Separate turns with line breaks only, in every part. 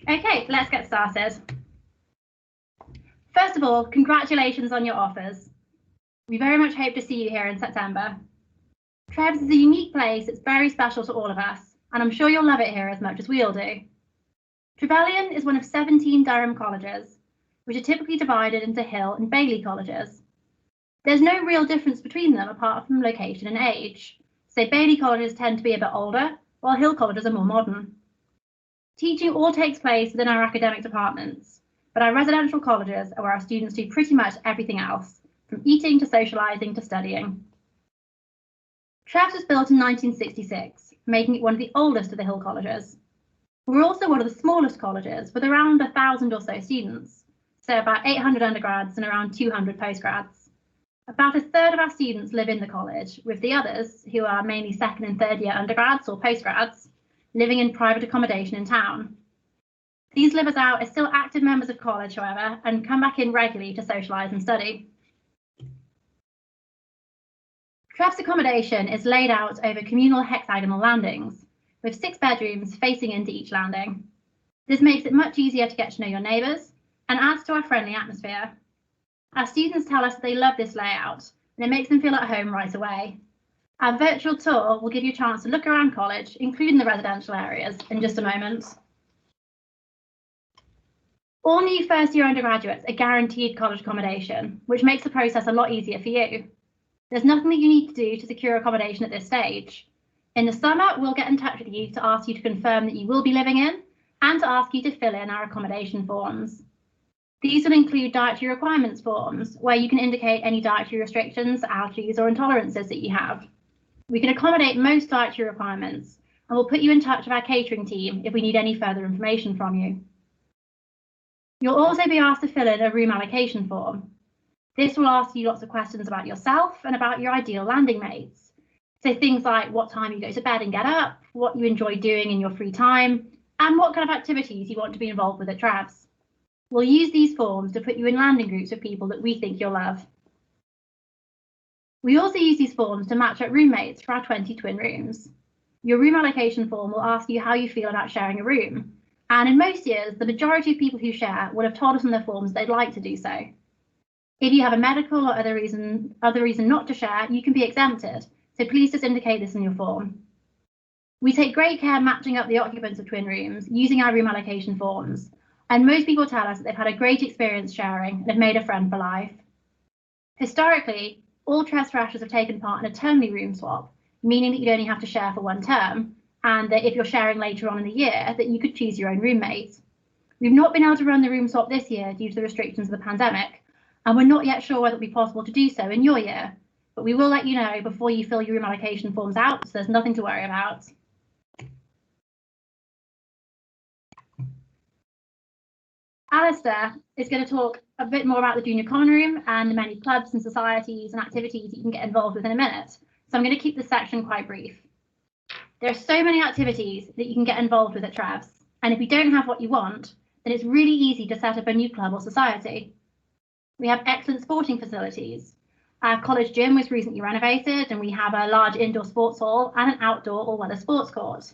Okay, let's get started. First of all, congratulations on your offers. We very much hope to see you here in September. Trevs is a unique place that's very special to all of us, and I'm sure you'll love it here as much as we all do. Trevelyan is one of 17 Durham colleges, which are typically divided into Hill and Bailey colleges. There's no real difference between them apart from location and age, so Bailey colleges tend to be a bit older, while Hill colleges are more modern. Teaching all takes place within our academic departments, but our residential colleges are where our students do pretty much everything else, from eating to socialising to studying. Trevs was built in 1966, making it one of the oldest of the Hill colleges. We're also one of the smallest colleges, with around 1,000 or so students, so about 800 undergrads and around 200 postgrads. About a third of our students live in the college, with the others, who are mainly second and third year undergrads or postgrads, living in private accommodation in town. These livers out are still active members of college, however, and come back in regularly to socialise and study. Trevs accommodation is laid out over communal hexagonal landings, with 6 bedrooms facing into each landing. This makes it much easier to get to know your neighbours and adds to our friendly atmosphere. Our students tell us that they love this layout, and it makes them feel at home right away. Our virtual tour will give you a chance to look around college, including the residential areas, in just a moment. All new first-year undergraduates are guaranteed college accommodation, which makes the process a lot easier for you. There's nothing that you need to do to secure accommodation at this stage. In the summer, we'll get in touch with you to ask you to confirm that you will be living in and to ask you to fill in our accommodation forms. These will include dietary requirements forms, where you can indicate any dietary restrictions, allergies or intolerances that you have. We can accommodate most dietary requirements, and we'll put you in touch with our catering team if we need any further information from you. You'll also be asked to fill in a room allocation form. This will ask you lots of questions about yourself and about your ideal landing mates. So things like what time you go to bed and get up, what you enjoy doing in your free time, and what kind of activities you want to be involved with at Trevs. We'll use these forms to put you in landing groups with people that we think you'll love. We also use these forms to match up roommates for our 20 twin rooms. Your room allocation form will ask you how you feel about sharing a room. And in most years, the majority of people who share would have told us in their forms they'd like to do so. If you have a medical or other reason not to share, you can be exempted. So please just indicate this in your form. We take great care matching up the occupants of twin rooms using our room allocation forms. And most people tell us that they've had a great experience sharing and have made a friend for life. Historically, all Trevs freshers have taken part in a termly room swap, meaning that you'd only have to share for one term, and that if you're sharing later on in the year, that you could choose your own roommate. We've not been able to run the room swap this year due to the restrictions of the pandemic, and we're not yet sure whether it'll be possible to do so in your year, but we will let you know before you fill your room allocation forms out, so there's nothing to worry about. Alistair is going to talk a bit more about the junior common room and the many clubs and societies and activities that you can get involved with in a minute, so I'm going to keep this section quite brief. There are so many activities that you can get involved with at Trevs, and if you don't have what you want, then it's really easy to set up a new club or society. We have excellent sporting facilities. Our college gym was recently renovated, and we have a large indoor sports hall and an outdoor all-weather sports court.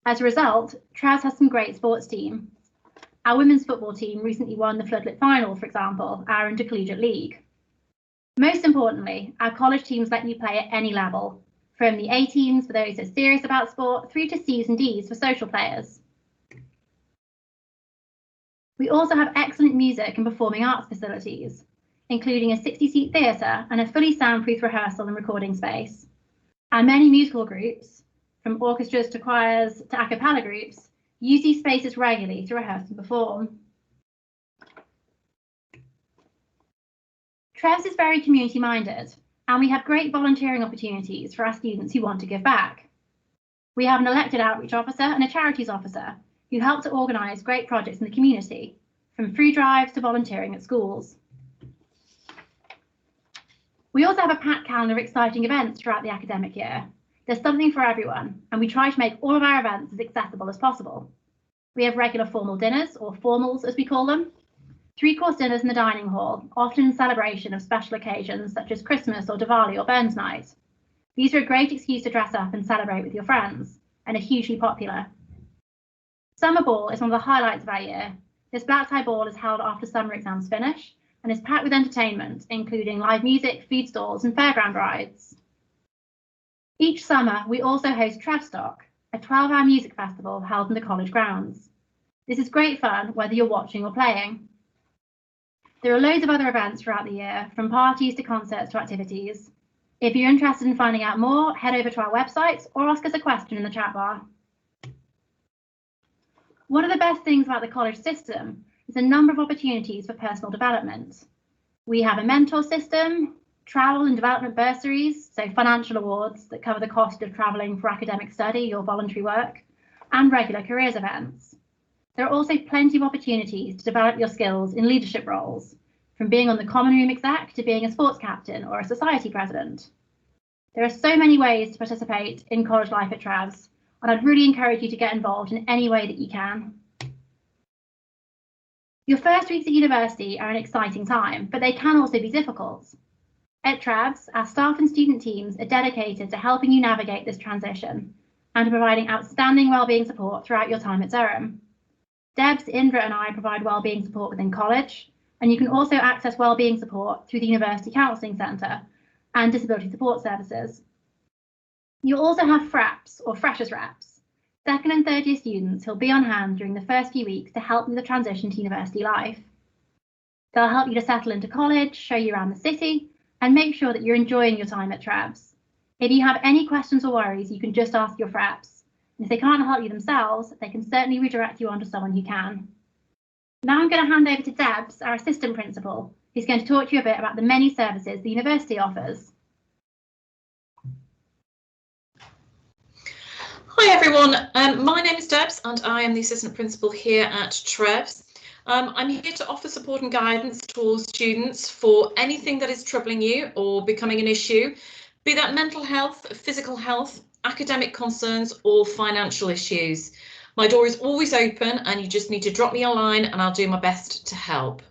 As a result, Trevs has some great sports teams. Our women's football team recently won the Floodlit final, for example, our intercollegiate league. Most importantly, our college teams let you play at any level, from the A teams for those who are serious about sport through to C's and D's for social players. We also have excellent music and performing arts facilities, including a 60-seat theatre and a fully soundproof rehearsal and recording space. Our many musical groups, from orchestras to choirs to a cappella groups, use these spaces regularly to rehearse and perform. Trevs is very community-minded, and we have great volunteering opportunities for our students who want to give back. We have an elected outreach officer and a charities officer who help to organise great projects in the community, from food drives to volunteering at schools. We also have a packed calendar of exciting events throughout the academic year. There's something for everyone, and we try to make all of our events as accessible as possible. We have regular formal dinners, or formals as we call them, 3-course dinners in the dining hall, often in celebration of special occasions such as Christmas or Diwali or Burns Night. These are a great excuse to dress up and celebrate with your friends, and are hugely popular. Summer Ball is one of the highlights of our year. This black tie ball is held after summer exams finish and is packed with entertainment, including live music, food stalls and fairground rides. Each summer, we also host Trevstock, a 12-hour music festival held in the college grounds. This is great fun, whether you're watching or playing. There are loads of other events throughout the year, from parties to concerts to activities. If you're interested in finding out more, head over to our website or ask us a question in the chat bar. One of the best things about the college system is a number of opportunities for personal development. We have a mentor system, travel and development bursaries, so financial awards that cover the cost of travelling for academic study or voluntary work, and regular careers events. There are also plenty of opportunities to develop your skills in leadership roles, from being on the common room exec to being a sports captain or a society president. There are so many ways to participate in college life at Trevs, and I'd really encourage you to get involved in any way that you can. Your first weeks at university are an exciting time, but they can also be difficult. At Trevs, our staff and student teams are dedicated to helping you navigate this transition and to providing outstanding wellbeing support throughout your time at Durham. Debs, Indra and I provide wellbeing support within college, and you can also access wellbeing support through the University Counselling Centre and Disability Support Services. You'll also have FRAPs, or Freshers Reps, second and third year students who'll be on hand during the first few weeks to help with the transition to university life. They'll help you to settle into college, show you around the city, and make sure that you're enjoying your time at Trevs. If you have any questions or worries, you can just ask your FRAPs. And if they can't help you themselves, they can certainly redirect you on to someone who can. Now I'm going to hand over to Debs, our assistant principal, who's going to talk to you a bit about the many services the university offers.
Hi everyone, my name is Debs and I am the assistant principal here at Trevs. I'm here to offer support and guidance to all students for anything that is troubling you or becoming an issue, be that mental health, physical health, academic concerns or financial issues. My door is always open and you just need to drop me a line and I'll do my best to help.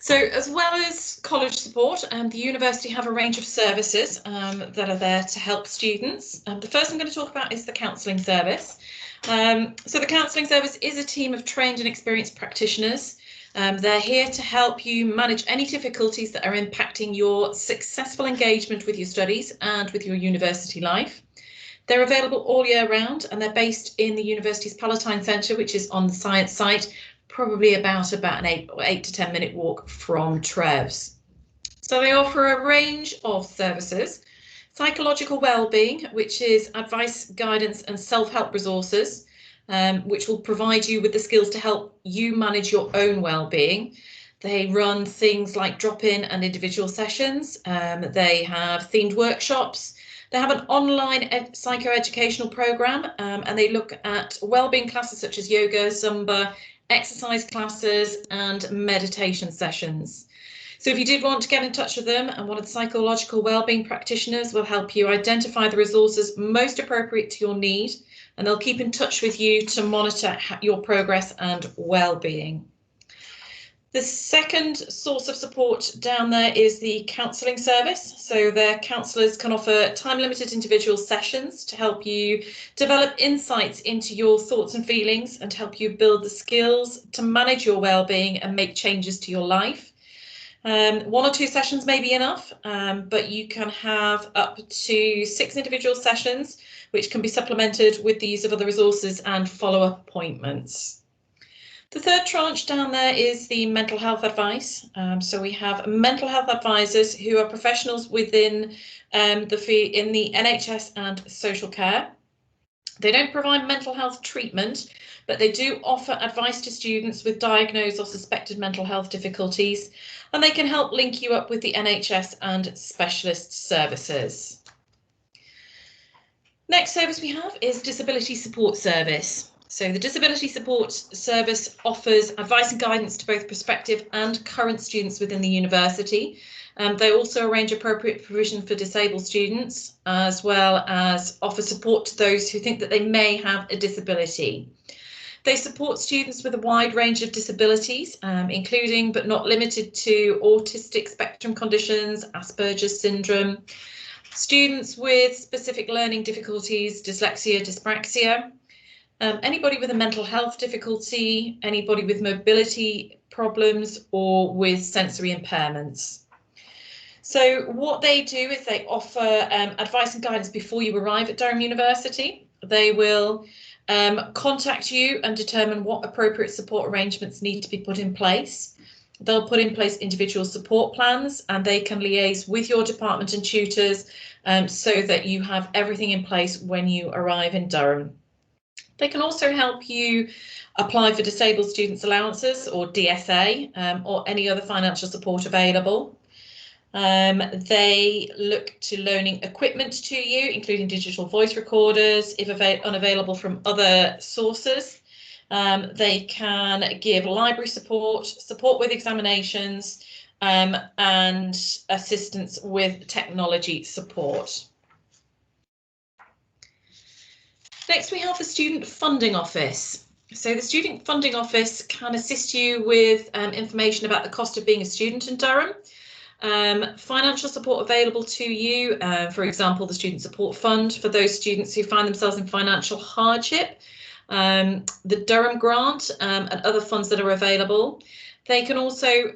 So as well as college support, the university have a range of services that are there to help students. The first I'm going to talk about is the Counselling Service. So the Counselling Service is a team of trained and experienced practitioners. They're here to help you manage any difficulties that are impacting your successful engagement with your studies and with your university life. They're available all year round and they're based in the university's Palatine Centre, which is on the science site, probably about an 8 to 10 minute walk from Trevs. So they offer a range of services: psychological wellbeing, which is advice, guidance and self-help resources, which will provide you with the skills to help you manage your own wellbeing. They run things like drop-in and individual sessions. They have themed workshops. They have an online psychoeducational program and they look at wellbeing classes such as yoga, Zumba, exercise classes and meditation sessions. So if you did want to get in touch with them, and one of the psychological wellbeing practitioners will help you identify the resources most appropriate to your need, and they'll keep in touch with you to monitor your progress and wellbeing. The second source of support down there is the Counselling Service. So their counsellors can offer time-limited individual sessions to help you develop insights into your thoughts and feelings and help you build the skills to manage your wellbeing and make changes to your life. 1 or 2 sessions may be enough, but you can have up to 6 individual sessions, which can be supplemented with the use of other resources and follow-up appointments. The third tranche down there is the mental health advice. So we have mental health advisors who are professionals within the NHS and social care. They don't provide mental health treatment, but they do offer advice to students with diagnosed or suspected mental health difficulties, and they can help link you up with the NHS and specialist services. Next service we have is Disability Support Service. So the Disability Support Service offers advice and guidance to both prospective and current students within the university. They also arrange appropriate provision for disabled students, as well as offer support to those who think that they may have a disability. They support students with a wide range of disabilities, including but not limited to autistic spectrum conditions, Asperger's syndrome, students with specific learning difficulties, dyslexia, dyspraxia. anybody with a mental health difficulty, anybody with mobility problems or with sensory impairments. So what they do is they offer advice and guidance before you arrive at Durham University. They will contact you and determine what appropriate support arrangements need to be put in place. They'll put in place individual support plans, and they can liaise with your department and tutors so that you have everything in place when you arrive in Durham. They can also help you apply for disabled students allowances or DSA or any other financial support available. They look to loaning equipment to you, including digital voice recorders, if unavailable from other sources. They can give library support, support with examinations, and assistance with technology support. Next, we have the Student Funding Office. So the Student Funding Office can assist you with information about the cost of being a student in Durham. Financial support available to you, for example, the Student Support Fund for those students who find themselves in financial hardship, the Durham Grant and other funds that are available. They can also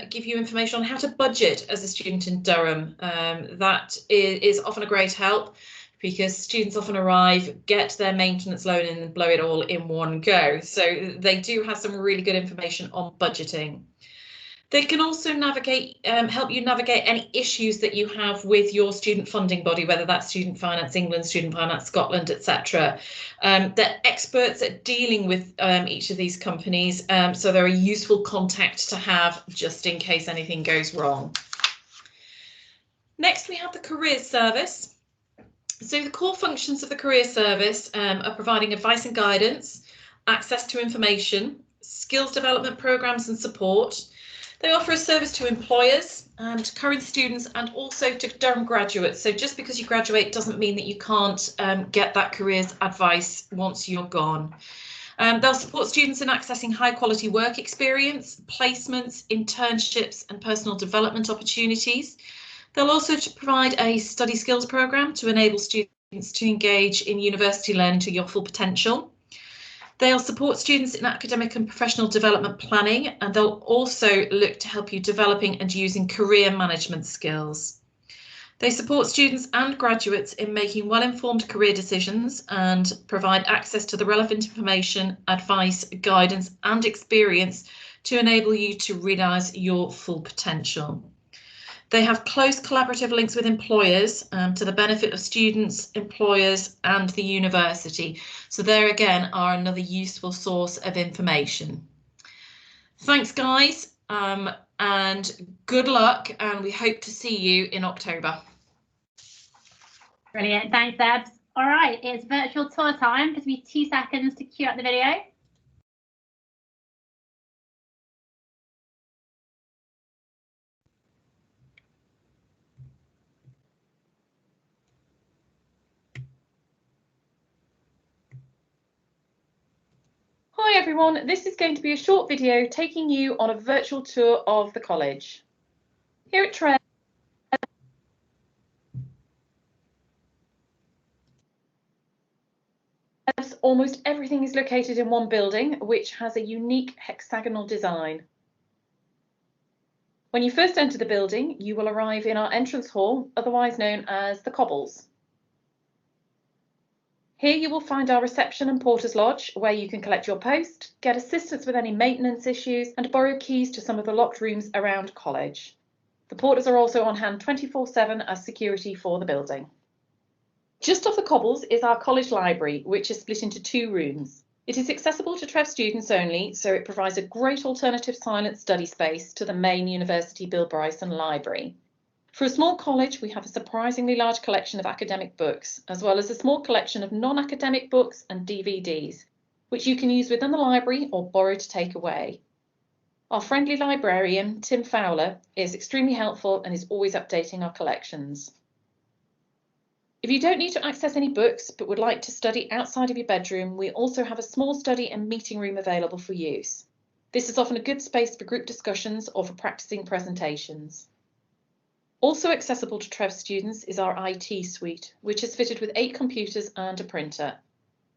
give you information on how to budget as a student in Durham. That is often a great help because students often arrive, get their maintenance loan and blow it all in one go. So they do have some really good information on budgeting. They can also navigate, help you navigate any issues that you have with your student funding body, whether that's Student Finance England, Student Finance Scotland, etc. They're experts at dealing with each of these companies, so they're a useful contact to have just in case anything goes wrong. Next, we have the Careers Service. So the core functions of the Careers Service are providing advice and guidance, access to information, skills development programmes and support. They offer a service to employers and current students and also to Durham graduates. So just because you graduate doesn't mean that you can't get that careers advice once you're gone. They'll support students in accessing high quality work experience, placements, internships and personal development opportunities. They'll also provide a study skills programme to enable students to engage in university learning to your full potential. They'll support students in academic and professional development planning, and they'll also look to help you developing and using career management skills. They support students and graduates in making well-informed career decisions and provide access to the relevant information, advice, guidance and experience to enable you to realise your full potential. They have close collaborative links with employers to the benefit of students, employers and the university. So there again are another useful source of information. Thanks guys, and good luck, and we hope to see you in October.
Brilliant, thanks Debs. All right, it's virtual tour time. Give me 2 seconds to cue up the video.
Hi everyone, this is going to be a short video taking you on a virtual tour of the college. Here at Trevelyan, almost everything is located in one building, which has a unique hexagonal design. When you first enter the building, you will arrive in our entrance hall, otherwise known as the Cobbles. Here you will find our reception and porter's lodge, where you can collect your post, get assistance with any maintenance issues and borrow keys to some of the locked rooms around college. The porters are also on hand 24/7 as security for the building. Just off the Cobbles is our college library, which is split into 2 rooms. It is accessible to Trev students only, so it provides a great alternative silent study space to the main University Bill Bryson library. For a small college, we have a surprisingly large collection of academic books, as well as a small collection of non-academic books and DVDs, which you can use within the library or borrow to take away. Our friendly librarian, Tim Fowler, is extremely helpful and is always updating our collections. If you don't need to access any books but would like to study outside of your bedroom, we also have a small study and meeting room available for use. This is often a good space for group discussions or for practicing presentations. Also accessible to Trev students is our IT suite, which is fitted with 8 computers and a printer.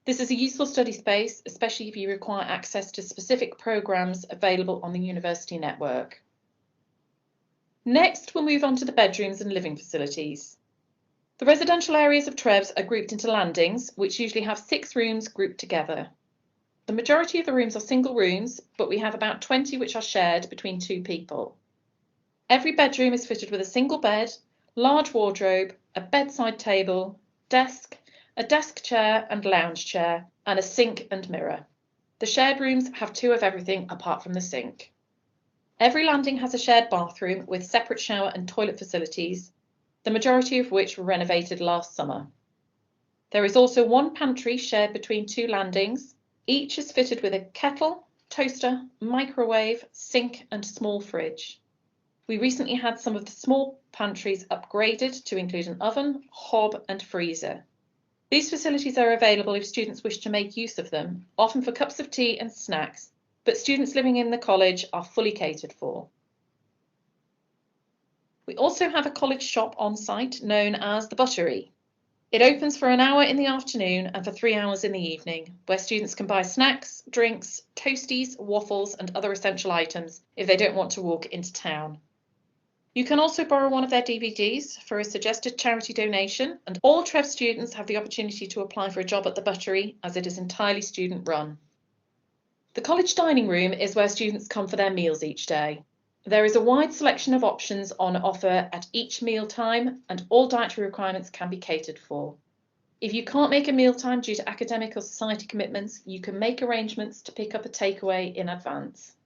This is a useful study space, especially if you require access to specific programmes available on the university network. Next, we'll move on to the bedrooms and living facilities. The residential areas of Trevs are grouped into landings, which usually have 6 rooms grouped together. The majority of the rooms are single rooms, but we have about 20 which are shared between 2 people. Every bedroom is fitted with a single bed, large wardrobe, a bedside table, desk, a desk chair and lounge chair, and a sink and mirror. The shared rooms have 2 of everything apart from the sink. Every landing has a shared bathroom with separate shower and toilet facilities, the majority of which were renovated last summer. There is also 1 pantry shared between 2 landings. Each is fitted with a kettle, toaster, microwave, sink and small fridge. We recently had some of the small pantries upgraded to include an oven, hob and freezer. These facilities are available if students wish to make use of them, often for cups of tea and snacks, but students living in the college are fully catered for. We also have a college shop on site known as the Buttery. It opens for an hour in the afternoon and for 3 hours in the evening, where students can buy snacks, drinks, toasties, waffles and other essential items if they don't want to walk into town. You can also borrow one of their DVDs for a suggested charity donation, and all Trev students have the opportunity to apply for a job at the Buttery as it is entirely student run. The college dining room is where students come for their meals each day. There is a wide selection of options on offer at each meal time, and all dietary requirements can be catered for. If you can't make a mealtime due to academic or society commitments, you can make arrangements to pick up a takeaway in advance.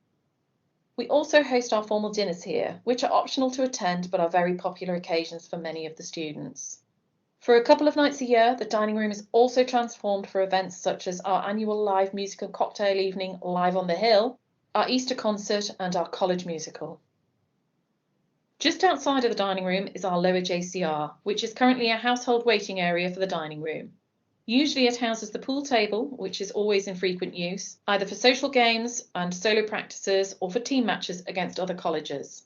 We also host our formal dinners here, which are optional to attend but are very popular occasions for many of the students. For a couple of nights a year, the dining room is also transformed for events such as our annual live music and cocktail evening Live on the Hill, our Easter concert and our college musical. Just outside of the dining room is our lower Jcr, which is currently a household waiting area for the dining room. Usually it houses the pool table, which is always in frequent use, either for social games and solo practices or for team matches against other colleges.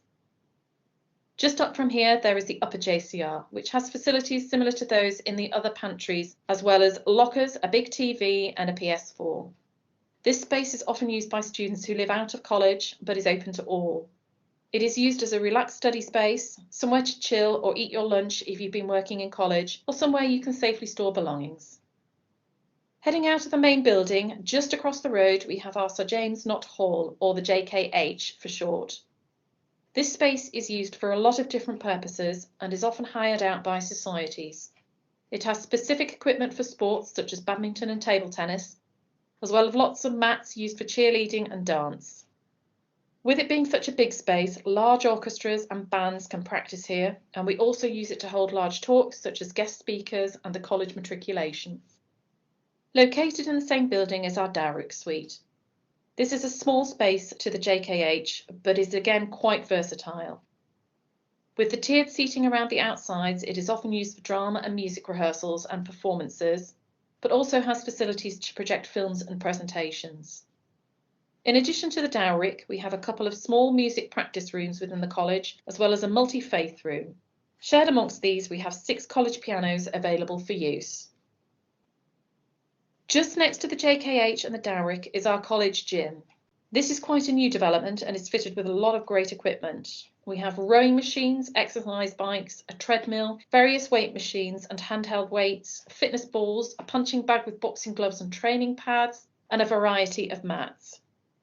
Just up from here there is the upper Jcr, which has facilities similar to those in the other pantries, as well as lockers, a big TV and a PS4. This space is often used by students who live out of college, but is open to all. It is used as a relaxed study space, somewhere to chill or eat your lunch if you've been working in college, or somewhere you can safely store belongings. Heading out of the main building, just across the road, we have our Sir James Knott Hall, or the JKH for short. This space is used for a lot of different purposes and is often hired out by societies. It has specific equipment for sports such as badminton and table tennis, as well as lots of mats used for cheerleading and dance. With it being such a big space, large orchestras and bands can practice here, and we also use it to hold large talks such as guest speakers and the college matriculation. Located in the same building is our Dowrick Suite. This is a small space to the JKH, but is again quite versatile. With the tiered seating around the outsides, it is often used for drama and music rehearsals and performances, but also has facilities to project films and presentations. In addition to the Dowrick, we have a couple of small music practice rooms within the college, as well as a multi-faith room. Shared amongst these, we have 6 college pianos available for use. Just next to the JKH and the Dowrick is our college gym. This is quite a new development and is fitted with a lot of great equipment. We have rowing machines, exercise bikes, a treadmill, various weight machines and handheld weights, fitness balls, a punching bag with boxing gloves and training pads, and a variety of mats.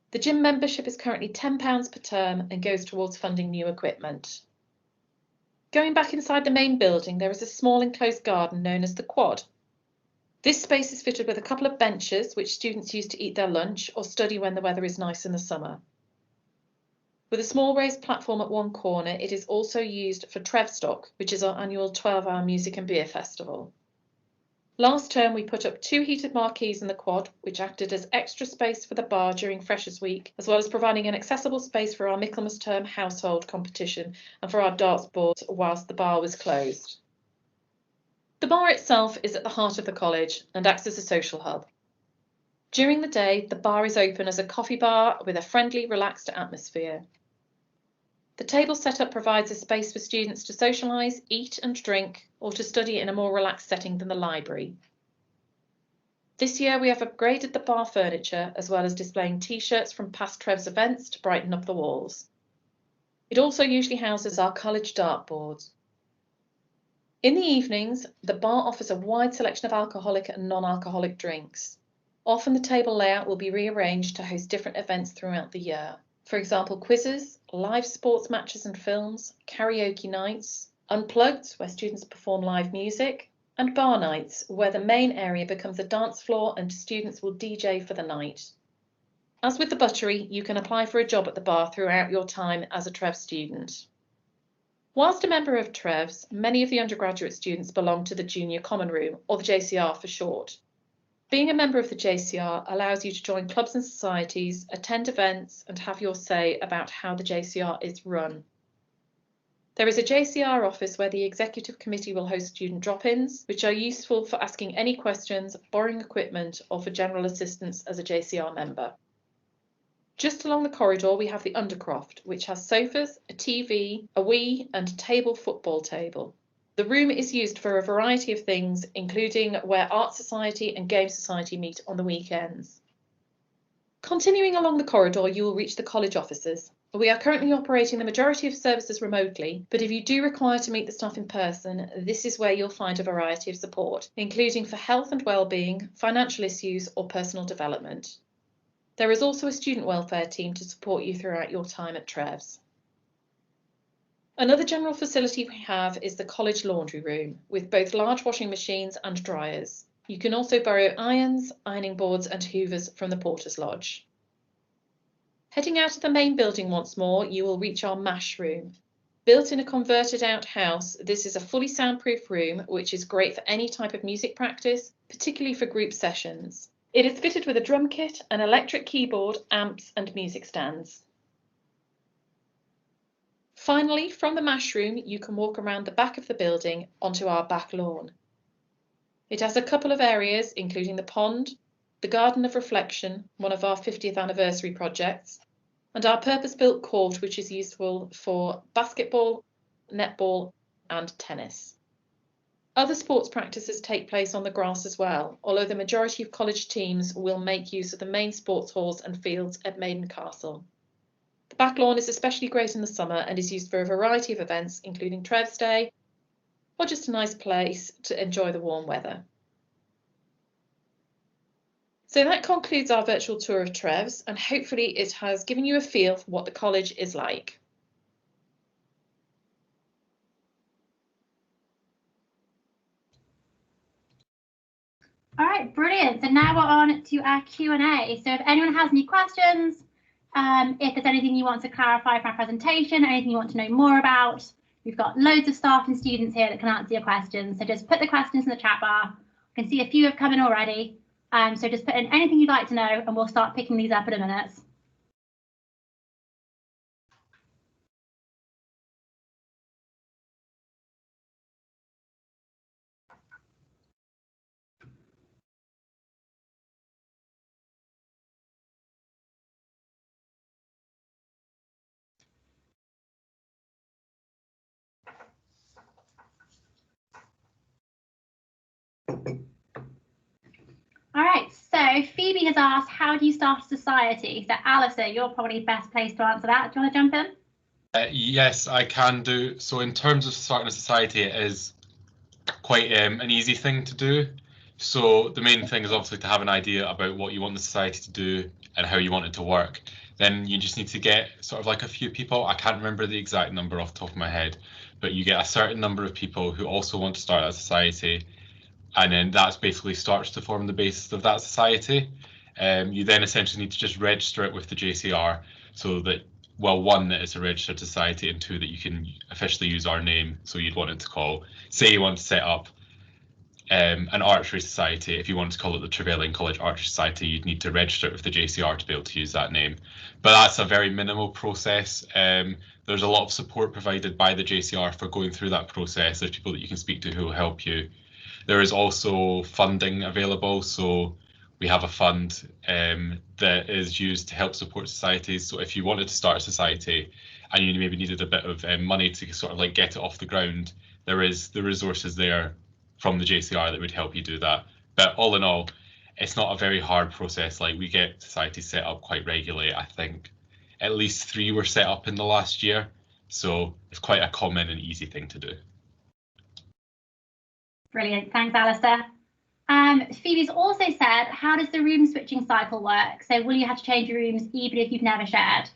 The gym membership is currently £10 per term and goes towards funding new equipment. Going back inside the main building, there is a small enclosed garden known as the Quad. This space is fitted with a couple of benches which students use to eat their lunch or study when the weather is nice in the summer. With a small raised platform at one corner, it is also used for Trevstock, which is our annual 12-hour music and beer festival. Last term, we put up 2 heated marquees in the Quad, which acted as extra space for the bar during Freshers' Week, as well as providing an accessible space for our Michaelmas term household competition and for our darts boards whilst the bar was closed. The bar itself is at the heart of the college and acts as a social hub. During the day, the bar is open as a coffee bar with a friendly, relaxed atmosphere. The table setup provides a space for students to socialise, eat and drink, or to study in a more relaxed setting than the library. This year we have upgraded the bar furniture as well as displaying t-shirts from past Trev's events to brighten up the walls. It also usually houses our college dartboards. In the evenings, the bar offers a wide selection of alcoholic and non-alcoholic drinks. Often the table layout will be rearranged to host different events throughout the year. For example, quizzes, live sports matches and films, karaoke nights, unplugged, where students perform live music, and bar nights, where the main area becomes a dance floor and students will DJ for the night. As with the buttery, you can apply for a job at the bar throughout your time as a Trev student. Whilst a member of Trev's, many of the undergraduate students belong to the Junior Common Room, or the JCR for short. Being a member of the JCR allows you to join clubs and societies, attend events, and have your say about how the JCR is run. There is a JCR office where the Executive Committee will host student drop-ins, which are useful for asking any questions, borrowing equipment, or for general assistance as a JCR member. Just along the corridor, we have the Undercroft, which has sofas, a TV, a Wii, and a table football table. The room is used for a variety of things, including where Art Society and Game Society meet on the weekends. Continuing along the corridor, you will reach the college offices. We are currently operating the majority of services remotely, but if you do require to meet the staff in person, this is where you'll find a variety of support, including for health and well-being, financial issues, or personal development. There is also a student welfare team to support you throughout your time at Trev's. Another general facility we have is the college laundry room, with both large washing machines and dryers. You can also borrow irons, ironing boards and hoovers from the Porter's Lodge. Heading out of the main building once more, you will reach our MASH room. Built in a converted out house, this is a fully soundproof room, which is great for any type of music practice, particularly for group sessions. It is fitted with a drum kit, an electric keyboard, amps and music stands. Finally, from the MASH room, you can walk around the back of the building onto our back lawn. It has a couple of areas, including the pond, the Garden of Reflection, one of our 50th anniversary projects, and our purpose-built court, which is useful for basketball, netball, and tennis. Other sports practices take place on the grass as well, although the majority of college teams will make use of the main sports halls and fields at Maiden Castle. The back lawn is especially great in the summer and is used for a variety of events, including Trev's Day, or just a nice place to enjoy the warm weather. So that concludes our virtual tour of Trev's, and hopefully it has given you a feel for what the college is like.
All right, brilliant. So now we're on to our Q&A. So if anyone has any questions, if there's anything you want to clarify from our presentation, anything you want to know more about, we've got loads of staff and students here that can answer your questions. So just put the questions in the chat bar. I can see a few have come in already. So just put in anything you'd like to know and we'll start picking these up in a minute. All right, so Phoebe has asked, how do you start a society? So Alistair, you're probably best placed to answer that. Do you want to jump in?
Yes, I can do. So in terms of starting a society, it is quite an easy thing to do. So the main thing is obviously to have an idea about what you want the society to do and how you want it to work. Then you just need to get sort of like a few people. I can't remember the exact number off the top of my head, but you get a certain number of people who also want to start a society. And then that's basically starts to form the basis of that society. You then essentially need to just register it with the JCR so that, well, one, that it's a registered society, and two, that you can officially use our name. So you'd want it to call, say you want to set up an archery society. If you want to call it the Trevelyan College Archery Society, you'd need to register it with the JCR to be able to use that name. But that's a very minimal process. There's a lot of support provided by the JCR for going through that process. There's people that you can speak to who will help you. There is also funding available, so we have a fund that is used to help support societies. So if you wanted to start a society and you maybe needed a bit of money to sort of like get it off the ground, there is the resources there from the JCR that would help you do that. But all in all, it's not a very hard process. Like, we get societies set up quite regularly. I think at least 3 were set up in the last year, so it's quite a common and easy thing to do.
Brilliant, thanks Alistair. Phoebe's also said, how does the room switching cycle work? So will you have to change your rooms even if you've never shared?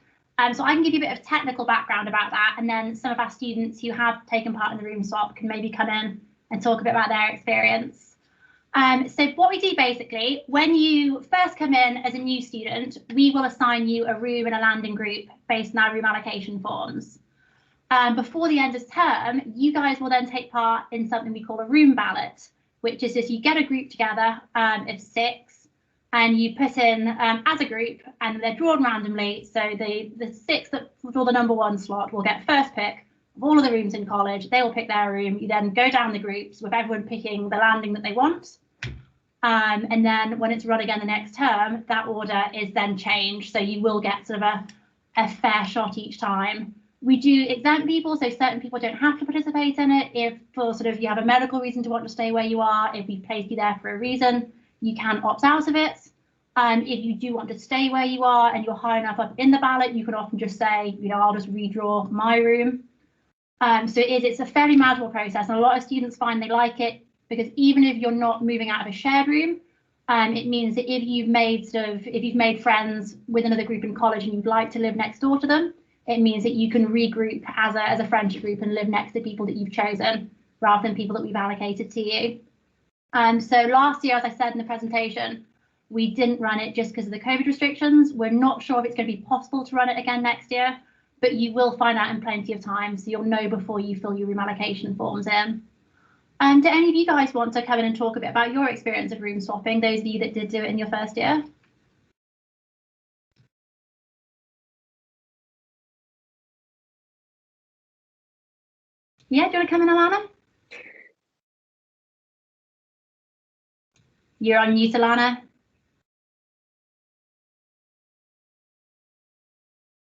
So I can give you a bit of technical background about that, and then some of our students who have taken part in the room swap can maybe come in and talk a bit about their experience. So what we do basically, when you first come in as a new student, we will assign you a room and a landing group based on our room allocation forms. Before the end of term, you guys will then take part in something we call a room ballot, which is just you get a group together of 6 and you put in as a group, and they're drawn randomly. So the 6 that draw the number 1 slot will get first pick of all of the rooms in college. They will pick their room. You then go down the groups with everyone picking the landing that they want. And then when it's run again the next term, that order is then changed. So you will get sort of a fair shot each time. We do exempt people, so certain people don't have to participate in it. If for sort of you have a medical reason to want to stay where you are, if we've placed you there for a reason, you can opt out of it. If you do want to stay where you are and you're high enough up in the ballot, you can often just say, you know, I'll just redraw my room. So it's a fairly manageable process, and a lot of students find they like it because even if you're not moving out of a shared room, it means that if you've made friends with another group in college and you'd like to live next door to them, it means that you can regroup as a friendship group and live next to people that you've chosen rather than people that we've allocated to you. So last year, as I said in the presentation, we didn't run it just because of the COVID restrictions. We're not sure if it's going to be possible to run it again next year, but you will find out in plenty of time, so you'll know before you fill your room allocation forms in. Do any of you guys want to come in and talk a bit about your experience of room swapping, those of you that did do it in your first year? Yeah, do you want to come in, Alana? You're on mute, Alana.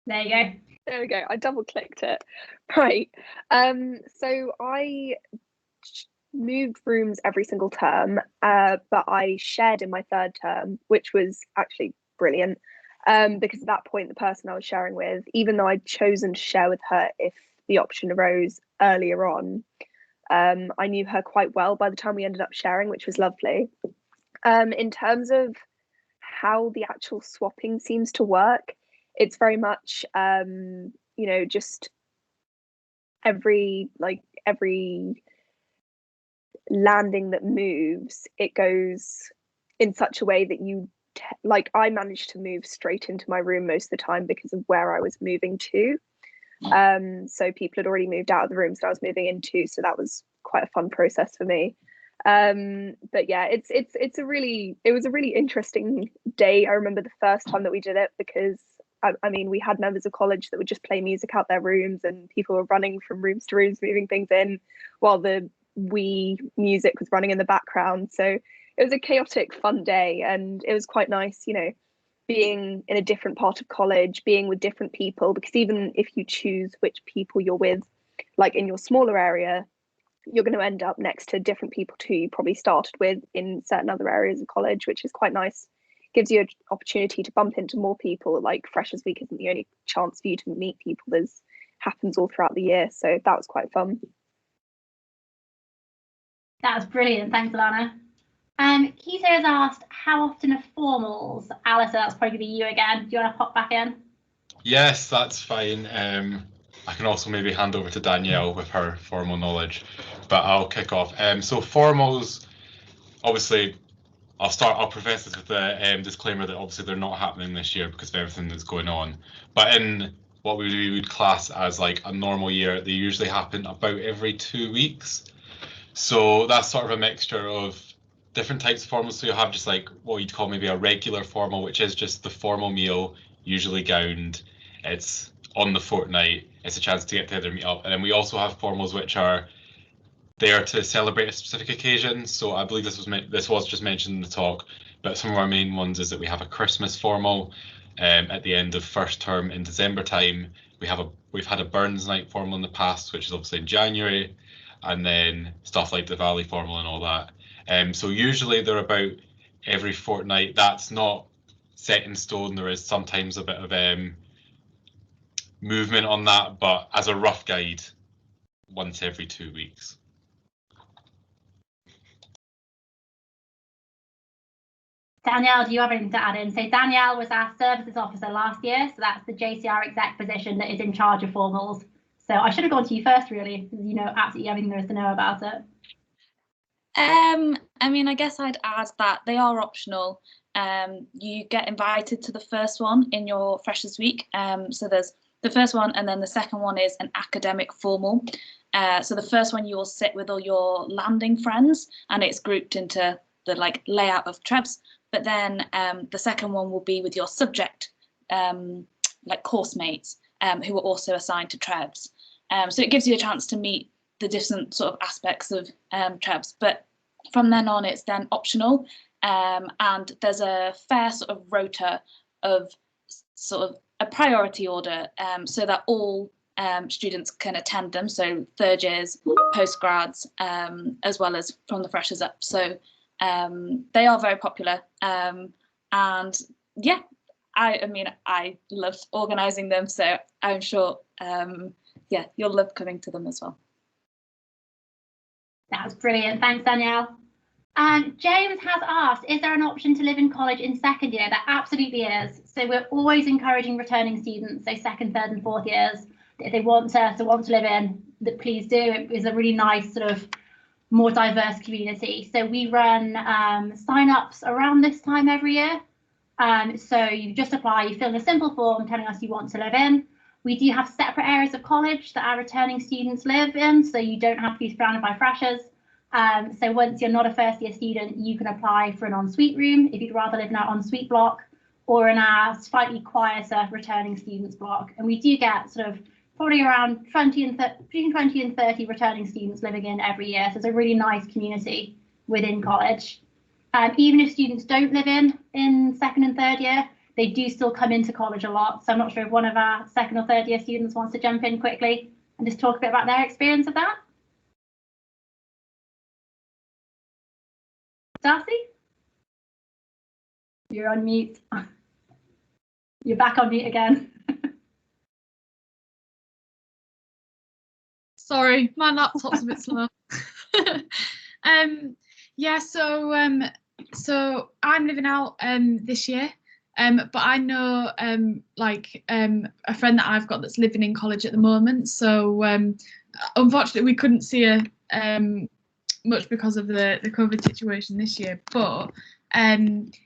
There you go.
There we go. I double clicked it. Right. So I moved rooms every single term, but I shared in my 3rd term, which was actually brilliant. Because at that point, the person I was sharing with, even though I'd chosen to share with her if the option arose earlier on, I knew her quite well by the time we ended up sharing, which was lovely. In terms of how the actual swapping seems to work, it's very much, you know, just every landing that moves, it goes in such a way that you I managed to move straight into my room most of the time because of where I was moving to. So people had already moved out of the rooms that I was moving into, so that was quite a fun process for me. But yeah, it was a really interesting day. I remember the first time that we did it because I mean, we had members of college that would just play music out their rooms, and people were running from rooms to rooms, moving things in while the Wii music was running in the background. So it was a chaotic, fun day, and it was quite nice, you know, being in a different part of college, being with different people, because even if you choose which people you're with, like in your smaller area, you're going to end up next to different people too you probably started with in certain other areas of college, which is quite nice. Gives you an opportunity to bump into more people. Like Freshers Week isn't the only chance for you to meet people. There's happens all throughout the year, so that was quite fun.
That was brilliant, thanks Alana. Keita has asked, how often are formals? Alistair, that's probably going to be you again. Do you want to pop back in?
Yes, that's fine. I can also maybe hand over to Danielle with her formal knowledge, but I'll kick off. So formals, obviously, I'll preface this with the disclaimer that obviously they're not happening this year because of everything that's going on. But in what we would class as like a normal year, they usually happen about every 2 weeks. So that's sort of a mixture of different types of formals. So you'll have just like what you'd call maybe a regular formal, which is just the formal meal, usually gowned. It's on the fortnight. It's a chance to get together and meet up. And then we also have formals which are there to celebrate a specific occasion. So I believe this was just mentioned in the talk, but some of our main ones is that we have a Christmas formal at the end of first term in December time. We've had a Burns night formal in the past, which is obviously in January, and then stuff like the Valley formal and all that. So usually they're about every fortnight. That's not set in stone. There is sometimes a bit of movement on that, but as a rough guide, once every 2 weeks.
Danielle, do you have anything to add in? So Danielle was our services officer last year, so that's the JCR exec position that is in charge of formals. So I should have gone to you first, really, because you know absolutely everything there is to know about it.
I mean, I guess I'd add that they are optional. You get invited to the first one in your Freshers Week. So there's the first one, and then the second one is an academic formal. So the first one you will sit with all your landing friends, and it's grouped into the like layout of Trebs. But then the second one will be with your subject, like course mates, who are also assigned to Trebs. So it gives you a chance to meet the different sort of aspects of Trebs. But from then on, it's then optional. And there's a fair sort of rota of sort of a priority order so that all students can attend them. So third years, postgrads, as well as from the freshers up. So they are very popular, and yeah, I mean, I love organising them, so I'm sure, yeah, you'll love coming to them as well.
That's brilliant. Thanks, Danielle. James has asked, is there an option to live in college in second year? There absolutely is. So we're always encouraging returning students, so second, third and fourth years, if they want to live in, that please do. It is a really nice sort of more diverse community. So we run sign-ups around this time every year. So you just apply, you fill in a simple form telling us you want to live in. We do have separate areas of college that our returning students live in, so you don't have to be surrounded by freshers. So once you're not a first year student, you can apply for an ensuite room if you'd rather live in our ensuite block or in our slightly quieter returning students block. And we do get sort of probably around between 20 and 30 returning students living in every year. So it's a really nice community within college. Even if students don't live in second and third year, they do still come into college a lot. So I'm not sure if one of our second or third year students wants to jump in quickly and just talk a bit about their experience of that. Darcy? You're on mute. You're back on mute again.
Sorry, my laptop's a bit slow. Yeah, so I'm living out this year, but I know a friend that I've got that's living in college at the moment. So unfortunately, we couldn't see her much because of the COVID situation this year, but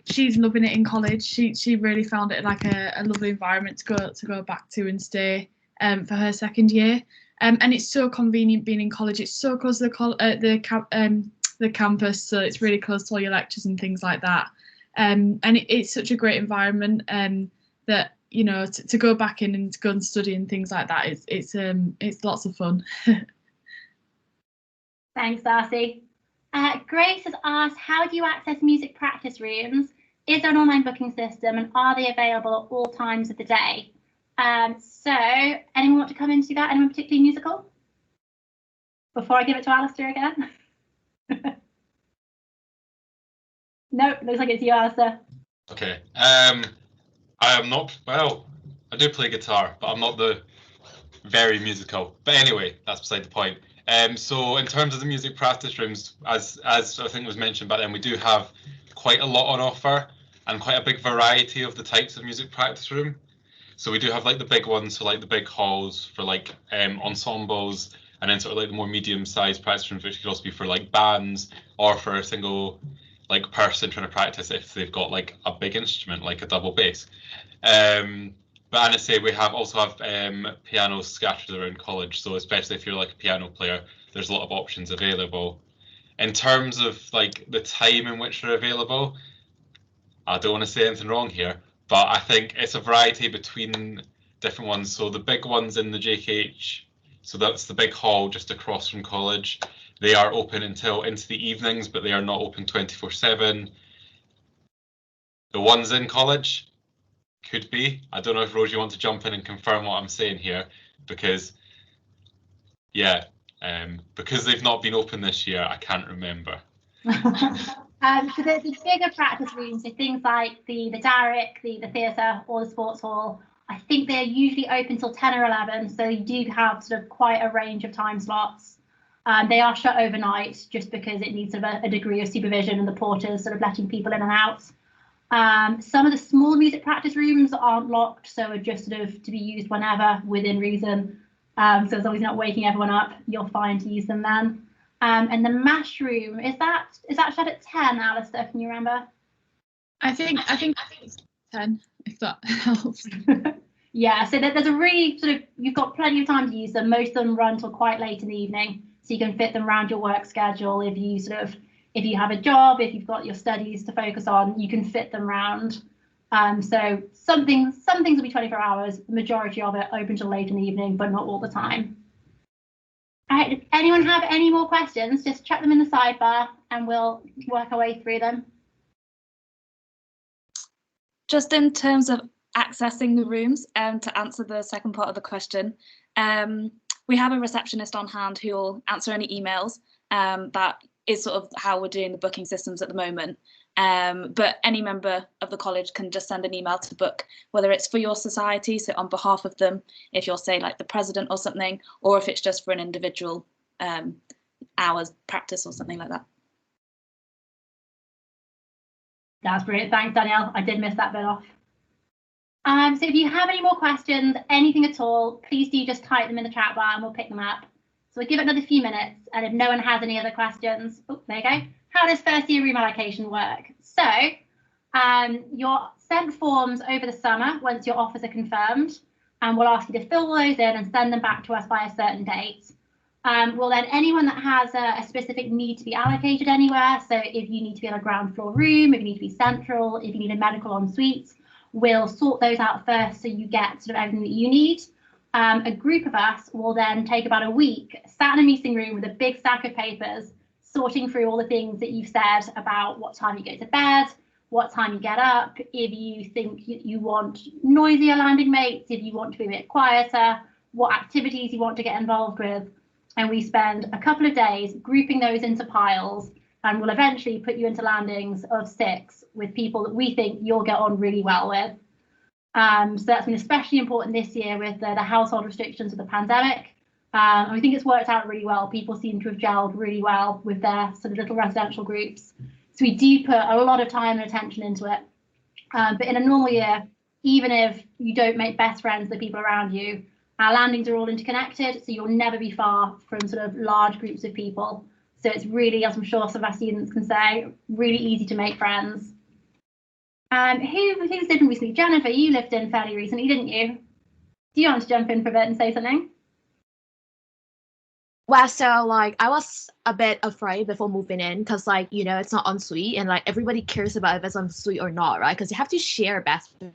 she's loving it in college. She really found it like a lovely environment to go back to and stay for her second year. And it's so convenient being in college. It's so close to the campus, so it's really close to all your lectures and things like that. And it's such a great environment that, you know, to go back in and to go and study and things like that. It's lots of fun.
Thanks, Darcy. Grace has asked, how do you access music practice rooms? Is there an online booking system and are they available at all times of the day? So anyone want to come into that? Anyone particularly musical? Before I give it to Alistair again? No, looks like it's you, Alistair.
Okay. I am not, well, I do play guitar, but I'm not the very musical. But anyway, that's beside the point. So in terms of the music practice rooms, as I think was mentioned back then, we do have quite a lot on offer and quite a big variety of the types of music practice room. So we do have like the big ones, so like the big halls for like ensembles, and then sort of like the more medium-sized practice rooms, which could also be for like bands or for a single like person trying to practice if they've got like a big instrument like a double bass. But as I say, we also have pianos scattered around college, so especially if you're like a piano player, there's a lot of options available. In terms of like the time in which they're available, I don't want to say anything wrong here, but I think it's a variety between different ones. So the big ones in the JKH, so that's the big hall just across from college. They are open until into the evenings, but they are not open 24/7. The ones in college could be. I don't know if Rose, you want to jump in and confirm what I'm saying here, because yeah, because they've not been open this year, I can't remember.
So the bigger practice rooms, so things like the Darrick, the theatre or the sports hall, I think they're usually open till 10 or 11, so you do have sort of quite a range of time slots. They are shut overnight just because it needs sort of a degree of supervision and the porters sort of letting people in and out. Some of the small music practice rooms aren't locked, so are just sort of to be used whenever within reason. So as long as you're not waking everyone up, you're fine to use them then. And the mash room, is that shut at 10, Alistair? Can you remember?
I think it's 10, if that helps.
Yeah, so there's a really sort of, you've got plenty of time to use them. Most of them run till quite late in the evening, so you can fit them around your work schedule. If you have a job, if you've got your studies to focus on, you can fit them around. So some things will be 24 hours, the majority of it open till late in the evening, but not all the time. All right, does anyone have any more questions? Just chuck them in the sidebar and we'll work our way through them.
Just in terms of accessing the rooms, to answer the second part of the question, we have a receptionist on hand who will answer any emails. That is sort of how we're doing the booking systems at the moment. But any member of the college can just send an email to book, whether it's for your society, so on behalf of them, if you're, say, like the president or something, or if it's just for an individual hours practice or something like that.
That's brilliant. Thanks, Danielle. I did miss that bit off. So if you have any more questions, anything at all, please do just type them in the chat bar and we'll pick them up. So we'll give it another few minutes, and if no one has any other questions, oh, there you go. How does first year room allocation work? So you're sent forms over the summer once your offers are confirmed, and we'll ask you to fill those in and send them back to us by a certain date. Well, then anyone that has a specific need to be allocated anywhere, so if you need to be on a ground floor room, if you need to be central, if you need a medical en suite, we'll sort those out first so you get sort of everything that you need. A group of us will then take about a week, sat in a meeting room with a big stack of papers, sorting through all the things that you've said about what time you go to bed, what time you get up, if you think you want noisier landing mates, if you want to be a bit quieter, what activities you want to get involved with. And we spend a couple of days grouping those into piles, and we'll eventually put you into landings of 6 with people that we think you'll get on really well with. So that's been especially important this year with the household restrictions of the pandemic. And we think it's worked out really well. People seem to have gelled really well with their sort of little residential groups. So we do put a lot of time and attention into it. But in a normal year, even if you don't make best friends with the people around you, our landings are all interconnected, so you'll never be far from sort of large groups of people. So it's really, as I'm sure some of our students can say, really easy to make friends. Who's lived in recently? Jennifer, you lived in fairly recently, didn't you? Do you want to jump in for a bit and say something?
Well, so like I was a bit afraid before moving in because like, you know, it's not en suite and like everybody cares about if it's en suite or not, right? Because you have to share a bathroom.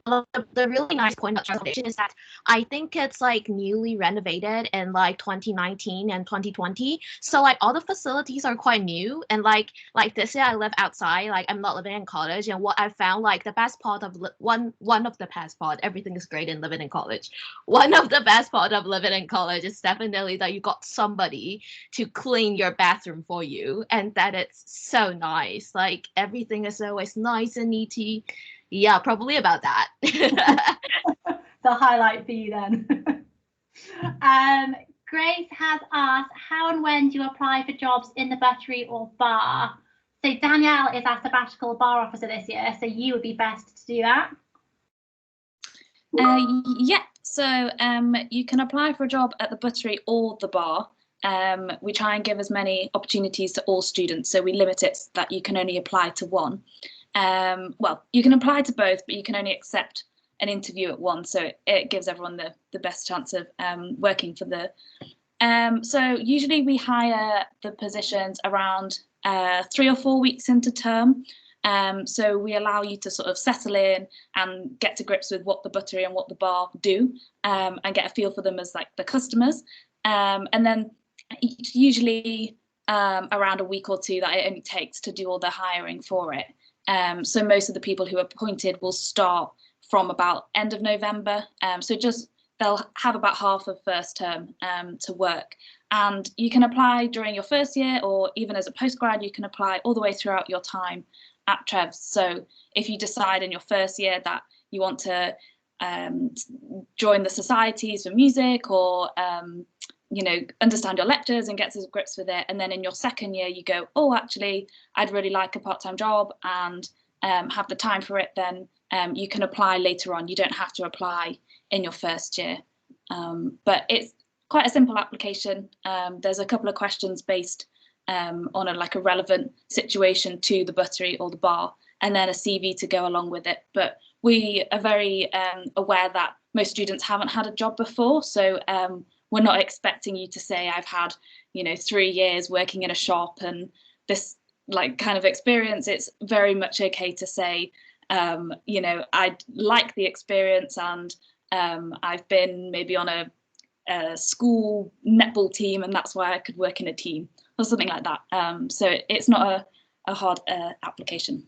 The really nice point about Accommodation is that I think it's like newly renovated in like 2019 and 2020. So like all the facilities are quite new, and like this year I live outside, like I'm not living in college. And what I found, like the best part of one of the best part, everything is great in living in college. One of the best part of living in college is definitely that you got somebody to clean your bathroom for you, and that it's so nice. Like everything is always nice and neaty. Yeah, probably about that.
The highlight for you then. Grace has asked, how and when do you apply for jobs in the buttery or bar? So Danielle is our sabbatical bar officer this year, so you would be best to do that.
Yeah, so you can apply for a job at the buttery or the bar. We try and give as many opportunities to all students, so we limit it so that you can only apply to one. Well, you can apply to both, but you can only accept an interview at one, so it gives everyone the best chance of working for the. So usually we hire the positions around 3 or 4 weeks into term. So we allow you to sort of settle in and get to grips with what the buttery and what the bar do, and get a feel for them as like the customers. And then usually around a week or 2 that it only takes to do all the hiring for it. So most of the people who are appointed will start from about end of November. So they'll have about half of first term to work. And you can apply during your first year, or even as a postgrad, you can apply all the way throughout your time at Trevs. So if you decide in your first year that you want to join the societies for music, or you know, understand your lectures and get to grips with it, and then in your second year you go, oh, actually I'd really like a part-time job and have the time for it, then you can apply later on. You don't have to apply in your first year, but it's quite a simple application. There's a couple of questions based on a relevant situation to the buttery or the bar, and then a CV to go along with it. But we are very aware that most students haven't had a job before, so we're not expecting you to say, I've had, you know, 3 years working in a shop and this kind of experience. It's very much okay to say, you know, I'd like the experience, and I've been maybe on a school netball team, and that's why I could work in a team or something like that. So it's not a hard application.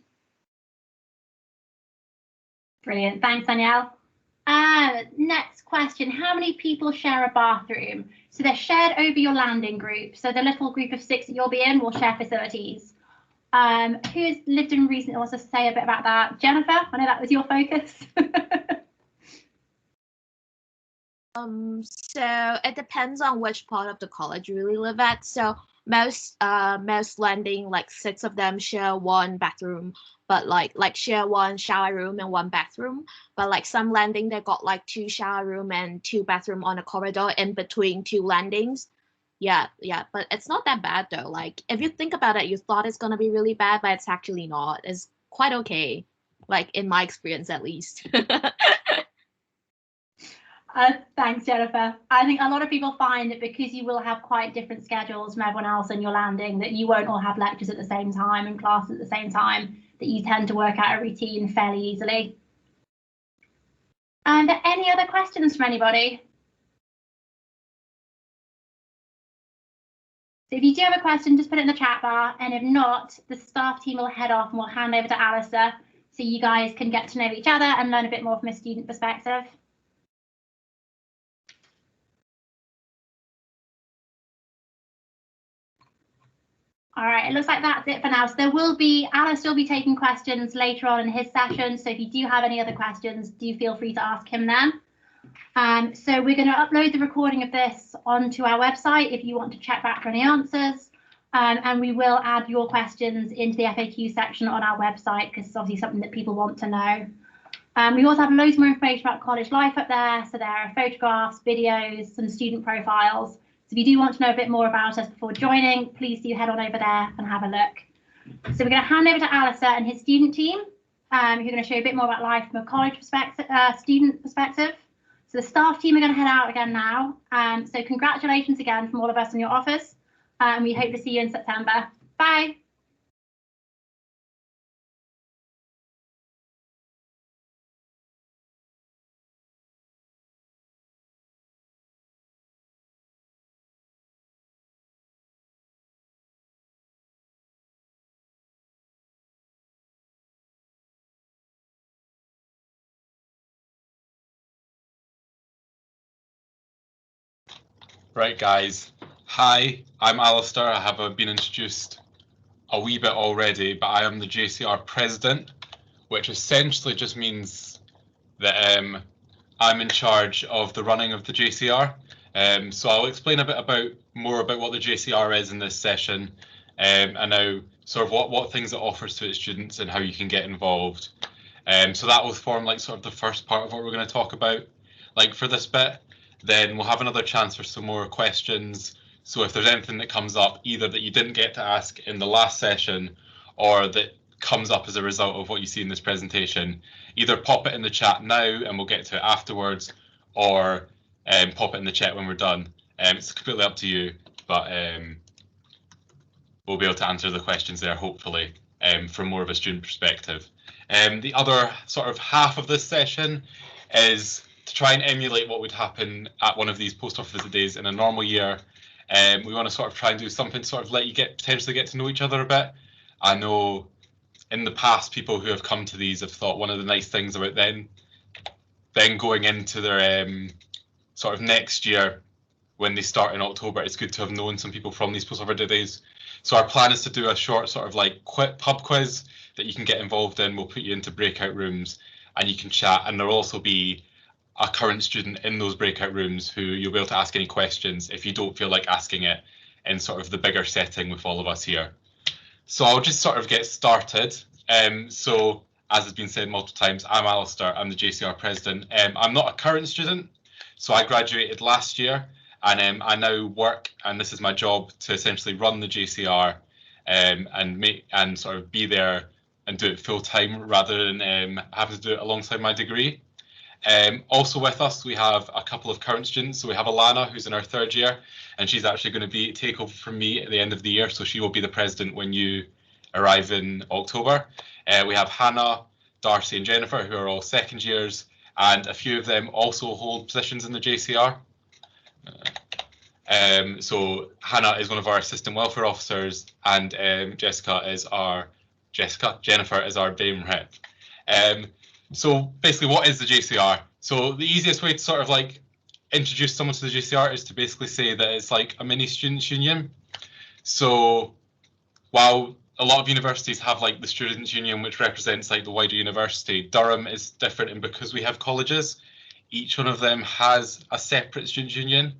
Brilliant, thanks, Danielle. Next question, how many people share a bathroom? So they're shared over your landing group. So the little group of 6 that you'll be in will share facilities. Who's lived in recently wants to say a bit about that? Jennifer, I know that was your focus.
So it depends on which part of the college you really live at. So most landing, 6 of them share one bathroom, but like share one shower room and one bathroom. But some landing, they got 2 shower room and 2 bathroom on a corridor in between 2 landings. Yeah, but it's not that bad though. If you think about it, you thought it's gonna be really bad, but it's actually not. It's quite okay, in my experience at least.
Thanks, Jennifer. I think a lot of people find that because you will have quite different schedules from everyone else in your landing, that you won't all have lectures at the same time and classes at the same time, that you tend to work out a routine fairly easily. And any other questions from anybody? So if you do have a question, just put it in the chat bar, and if not, the staff team will head off and we'll hand over to Alistair so you guys can get to know each other and learn a bit more from a student perspective. All right, it looks like that's it for now. So there will be, Alistair will be taking questions later on in his session. So if you do have any other questions, do feel free to ask him then. So we're going to upload the recording of this onto our website if you want to check back for any answers. And we will add your questions into the FAQ section on our website, because it's obviously something that people want to know. We also have loads more information about college life up there. So there are photographs, videos, some student profiles. So if you do want to know a bit more about us before joining, please do head on over there and have a look. So we're going to hand over to Alistair and his student team, who are going to show you a bit more about life from a college perspective, student perspective. So the staff team are going to head out again now. So congratulations again from all of us in your office, and we hope to see you in September. Bye.
Right, guys. Hi, I'm Alistair. I have been introduced a wee bit already, but I am the JCR president, which essentially just means that I'm in charge of the running of the JCR. So I'll explain a bit more about what the JCR is in this session, and now sort of what things it offers to its students and how you can get involved. So that will form sort of the first part of what we're going to talk about. For this bit, then we'll have another chance for some more questions. So if there's anything that comes up, either that you didn't get to ask in the last session or that comes up as a result of what you see in this presentation, either pop it in the chat now and we'll get to it afterwards, or pop it in the chat when we're done. It's completely up to you, but we'll be able to answer the questions there, hopefully, from more of a student perspective. The other sort of half of this session is to try and emulate what would happen at one of these post office visit days in a normal year. We want to sort of try and do something to sort of let you potentially get to know each other a bit. I know in the past, people who have come to these have thought one of the nice things about then going into their sort of next year when they start in October, it's good to have known some people from these post-holiday days. So our plan is to do a short sort of like pub quiz that you can get involved in. We'll put you into breakout rooms and you can chat, and there'll also be a current student in those breakout rooms who you'll be able to ask any questions if you don't feel like asking it in sort of the bigger setting with all of us here. So I'll just sort of get started. So as has been said multiple times, I'm Alistair, I'm the JCR president. I'm not a current student, so I graduated last year, and I now work, and this is my job, to essentially run the JCR and sort of be there and do it full time rather than having to do it alongside my degree. Also with us, we have a couple of current students. So we have Alana, who's in her 3rd year, and she's actually going to take over from me at the end of the year. So she will be the president when you arrive in October. We have Hannah, Darcy and Jennifer, who are all 2nd years, and a few of them also hold positions in the JCR. So Hannah is one of our assistant welfare officers, and Jennifer is our BAME rep. So basically, what is the JCR? So the easiest way to sort of like introduce someone to the JCR is to basically say that it's like a mini students' union. So while a lot of universities have like the students' union, which represents like the wider university, Durham is different, and because we have colleges, each one of them has a separate students' union.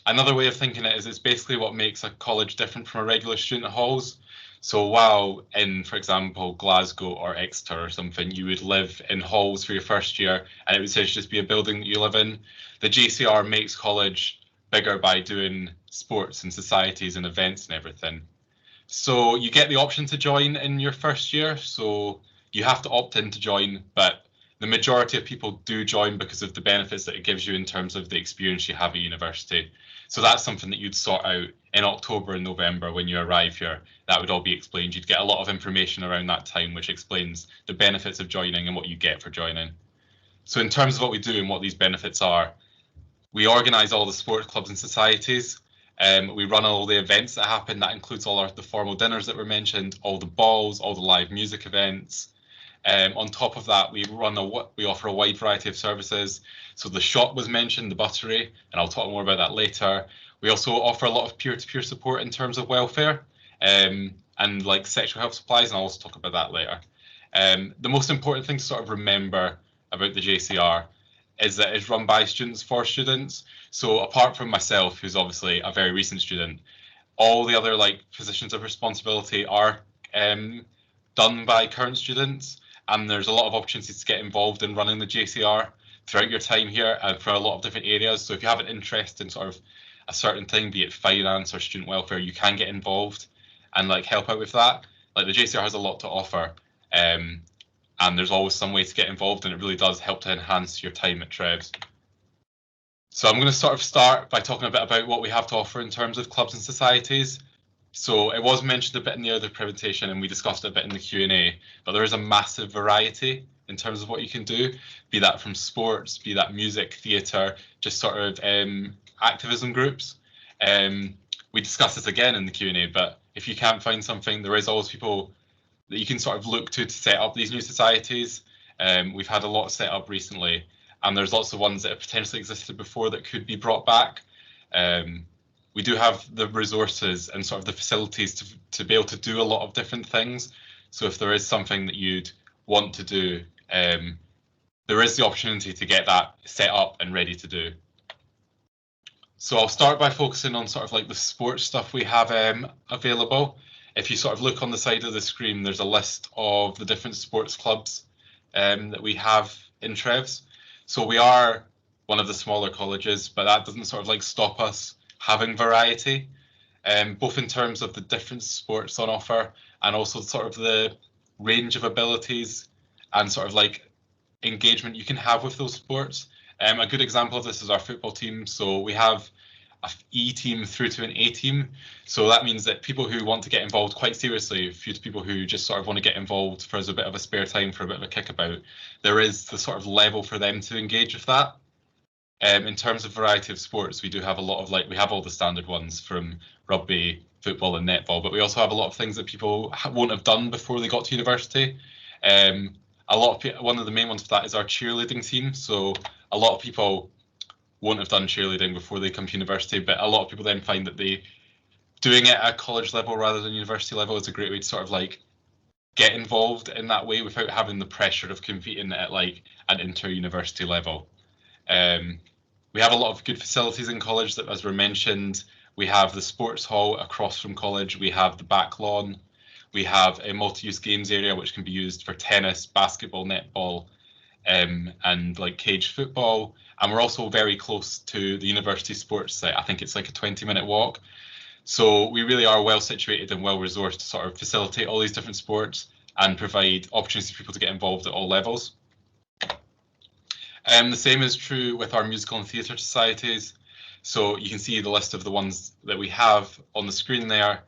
Another way of thinking it is it's basically what makes a college different from a regular student halls. So while in, for example, Glasgow or Exeter or something, you would live in halls for your 1st year and it would essentially just be a building that you live in, the JCR makes college bigger by doing sports and societies and events and everything. So you get the option to join in your 1st year, so you have to opt in to join, but the majority of people do join because of the benefits that it gives you in terms of the experience you have at university. So that's something that you'd sort out in October and November when you arrive here. That would all be explained. You'd get a lot of information around that time, which explains the benefits of joining and what you get for joining. So in terms of what we do and what these benefits are, we organise all the sports clubs and societies. We run all the events that happen. That includes all the formal dinners that were mentioned, all the balls, all the live music events. On top of that, we offer a wide variety of services. So the shop was mentioned, the buttery, and I'll talk more about that later. We also offer a lot of peer-to-peer support in terms of welfare and like sexual health supplies, and I'll also talk about that later. The most important thing to sort of remember about the JCR is that it's run by students for students. So apart from myself, who's obviously a very recent student, all the other like positions of responsibility are done by current students, and there's a lot of opportunities to get involved in running the JCR throughout your time here and for a lot of different areas. So if you have an interest in sort of a certain thing, be it finance or student welfare, you can get involved and like help out with that. Like the JCR has a lot to offer, and there's always some way to get involved, and it really does help to enhance your time at Trevs. So I'm going to sort of start by talking a bit about what we have to offer in terms of clubs and societies. So it was mentioned a bit in the other presentation, and we discussed it a bit in the Q&A, but there is a massive variety in terms of what you can do, be that from sports, be that music, theatre, just sort of activism groups. We discussed this again in the Q&A, but if you can't find something, there is always people that you can sort of look to set up these new societies. We've had a lot set up recently, and there's lots of ones that have potentially existed before that could be brought back. We do have the resources and sort of the facilities to be able to do a lot of different things. So if there is something that you'd want to do, there is the opportunity to get that set up and ready to do. So I'll start by focusing on sort of like the sports stuff we have available. If you sort of look on the side of the screen, there's a list of the different sports clubs that we have in Trevs. So we are one of the smaller colleges, but that doesn't sort of like stop us having variety, both in terms of the different sports on offer and also sort of the range of abilities and sort of like engagement you can have with those sports. A good example of this is our football team. So we have an E team through to an A team. So that means that people who want to get involved quite seriously, a few people who just sort of want to get involved for as a bit of a spare time, for a bit of a kickabout, there is the sort of level for them to engage with that. In terms of variety of sports, we do have a lot of we have all the standard ones from rugby, football and netball, but we also have a lot of things that people won't have done before they got to university. One of the main ones for that is our cheerleading team. So a lot of people won't have done cheerleading before they come to university, but a lot of people then find that doing it at college level rather than university level is a great way to sort of like get involved in that way without having the pressure of competing at like an inter-university level. We have a lot of good facilities in college that, as were mentioned, we have the sports hall across from college, we have the back lawn, we have a multi-use games area which can be used for tennis, basketball, netball, and like cage football. And we're also very close to the university sports site. I think it's like a 20-minute walk. So we really are well situated and well resourced to sort of facilitate all these different sports and provide opportunities for people to get involved at all levels. The same is true with our musical and theatre societies. So you can see the list of the ones that we have on the screen there.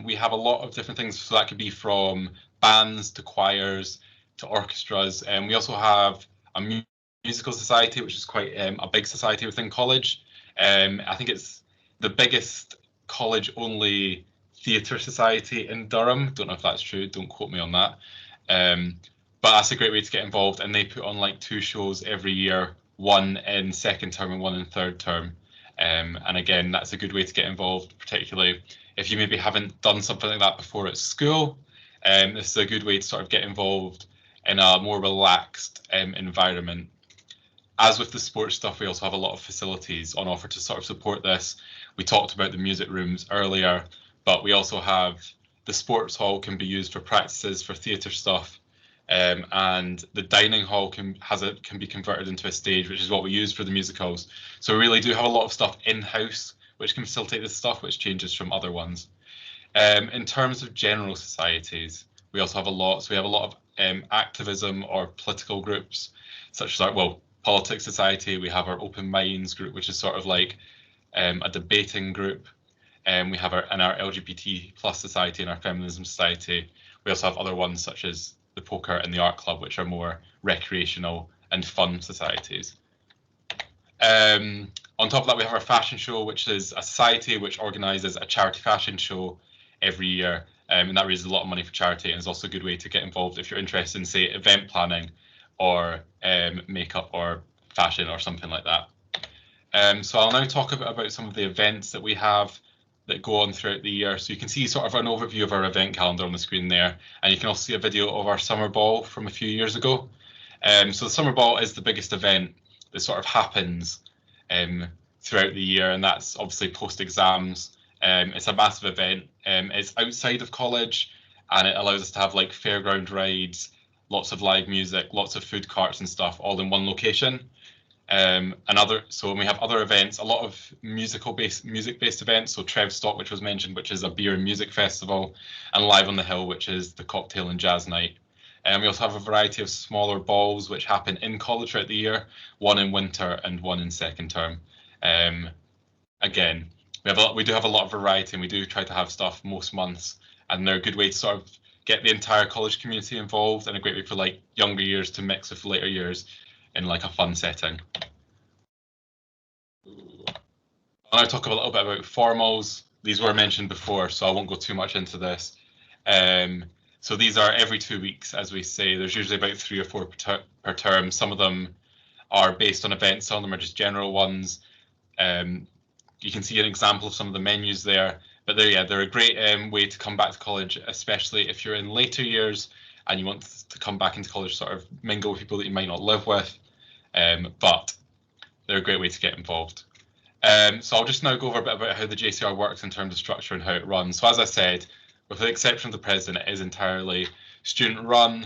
We have a lot of different things, so that could be from bands to choirs to orchestras. And we also have a musical society, which is quite a big society within college. I think it's the biggest college-only theatre society in Durham. Don't know if that's true, don't quote me on that. But that's a great way to get involved, and they put on like 2 shows every year, one in second term and one in third term. And again, that's a good way to get involved, particularly if you maybe haven't done something like that before at school. This is a good way to sort of get involved in a more relaxed environment. As with the sports stuff, we also have a lot of facilities on offer to sort of support this. We talked about the music rooms earlier, but we also have the sports hall can be used for practices for theatre stuff. And the dining hall can be converted into a stage, which is what we use for the musicals. So we really do have a lot of stuff in-house which can facilitate this stuff, which changes from other ones. In terms of general societies, we also have a lot. So we have a lot of activism or political groups, such as our politics society. We have our open minds group, which is sort of like a debating group. We have our LGBT plus society and our feminism society. We also have other ones such as the poker and the art club, which are more recreational and fun societies. On top of that, we have our fashion show, which is a society which organises a charity fashion show every year, and that raises a lot of money for charity, and is also a good way to get involved if you're interested in, say, event planning or makeup or fashion or something like that. So I'll now talk about some of the events that we have that go on throughout the year. So you can see sort of an overview of our event calendar on the screen there, and you can also see a video of our summer ball from a few years ago. So the summer ball is the biggest event that sort of happens throughout the year, and that's obviously post exams. It's a massive event. It's outside of college, and it allows us to have like fairground rides, lots of live music, lots of food carts and stuff, all in one location. So when we have other events, a lot of music-based events, so Trevstock, which was mentioned, which is a beer and music festival, and Live on the Hill, which is the cocktail and jazz night. And we also have a variety of smaller balls which happen in college throughout the year, one in winter and one in second term. Again, we do have a lot of variety, and we do try to have stuff most months, and they're a good way to sort of get the entire college community involved, and a great way for like younger years to mix with later years in like a fun setting. I'll now talk a little bit about formals. These were mentioned before, so I won't go too much into this. So these are every 2 weeks, as we say. There's usually about 3 or 4 per term. Some of them are based on events, some of them are just general ones. You can see an example of some of the menus there, but they're a great way to come back to college, especially if you're in later years and you want to come back into college, sort of mingle with people that you might not live with. But they're a great way to get involved. So I'll just now go over a bit about how the JCR works in terms of structure and how it runs. So as I said, with the exception of the president, it is entirely student run.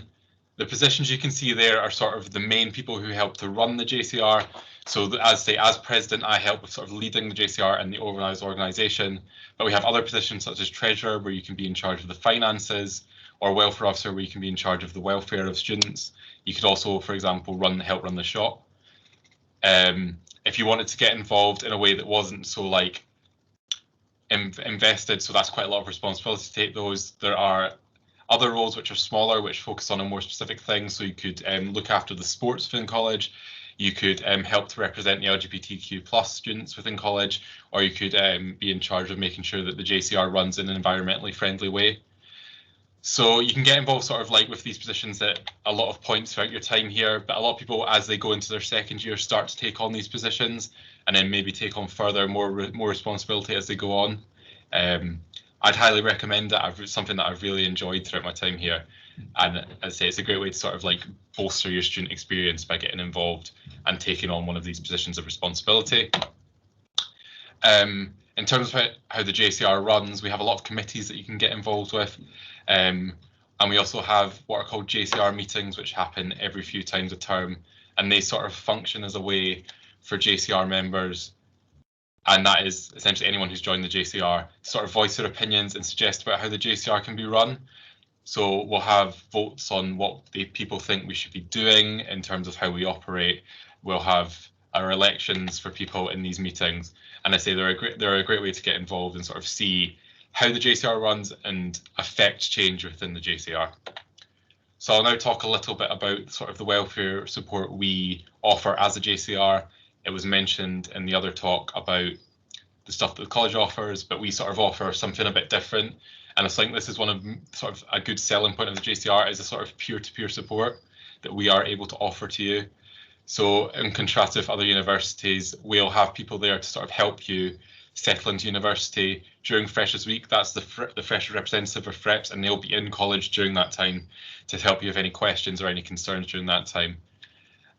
The positions you can see there are sort of the main people who help to run the JCR. So as president, I help with sort of leading the JCR and the organisation. But we have other positions such as treasurer, where you can be in charge of the finances, or welfare officer, where you can be in charge of the welfare of students. You could also, for example, help run the shop. If you wanted to get involved in a way that wasn't so like invested, so that's quite a lot of responsibility to take those. There are other roles which are smaller, which focus on a more specific thing. So you could look after the sports within college. You could help to represent the LGBTQ plus students within college, or you could be in charge of making sure that the JCR runs in an environmentally friendly way. So you can get involved sort of like with these positions at a lot of points throughout your time here, but a lot of people, as they go into their second year, start to take on these positions and then maybe take on further more responsibility as they go on. I'd highly recommend it. It's something that I've really enjoyed throughout my time here. And as I say, it's a great way to sort of like bolster your student experience by getting involved and taking on one of these positions of responsibility. In terms of how the JCR runs, we have a lot of committees that you can get involved with. And we also have what are called Jcr meetings, which happen every few times a term. And they sort of function as a way for JCR members, and that is essentially anyone who's joined the JCR, sort of voice their opinions and suggest about how the JCR can be run. So we'll have votes on what the people think we should be doing in terms of how we operate. We'll have our elections for people in these meetings. And I say they're a great way to get involved and sort of see how the JCR runs and affect change within the JCR. So I'll now talk a little bit about sort of the welfare support we offer as a JCR. It was mentioned in the other talk about the stuff that the college offers, but we sort of offer something a bit different. And I think this is one of sort of a good selling point of the JCR, is a sort of peer-to-peer support that we are able to offer to you. So in contrast with other universities, we'll have people there to sort of help you settle into university during Freshers Week. That's the Freshers representative of FREPS, and they'll be in college during that time to help you with any questions or any concerns during that time.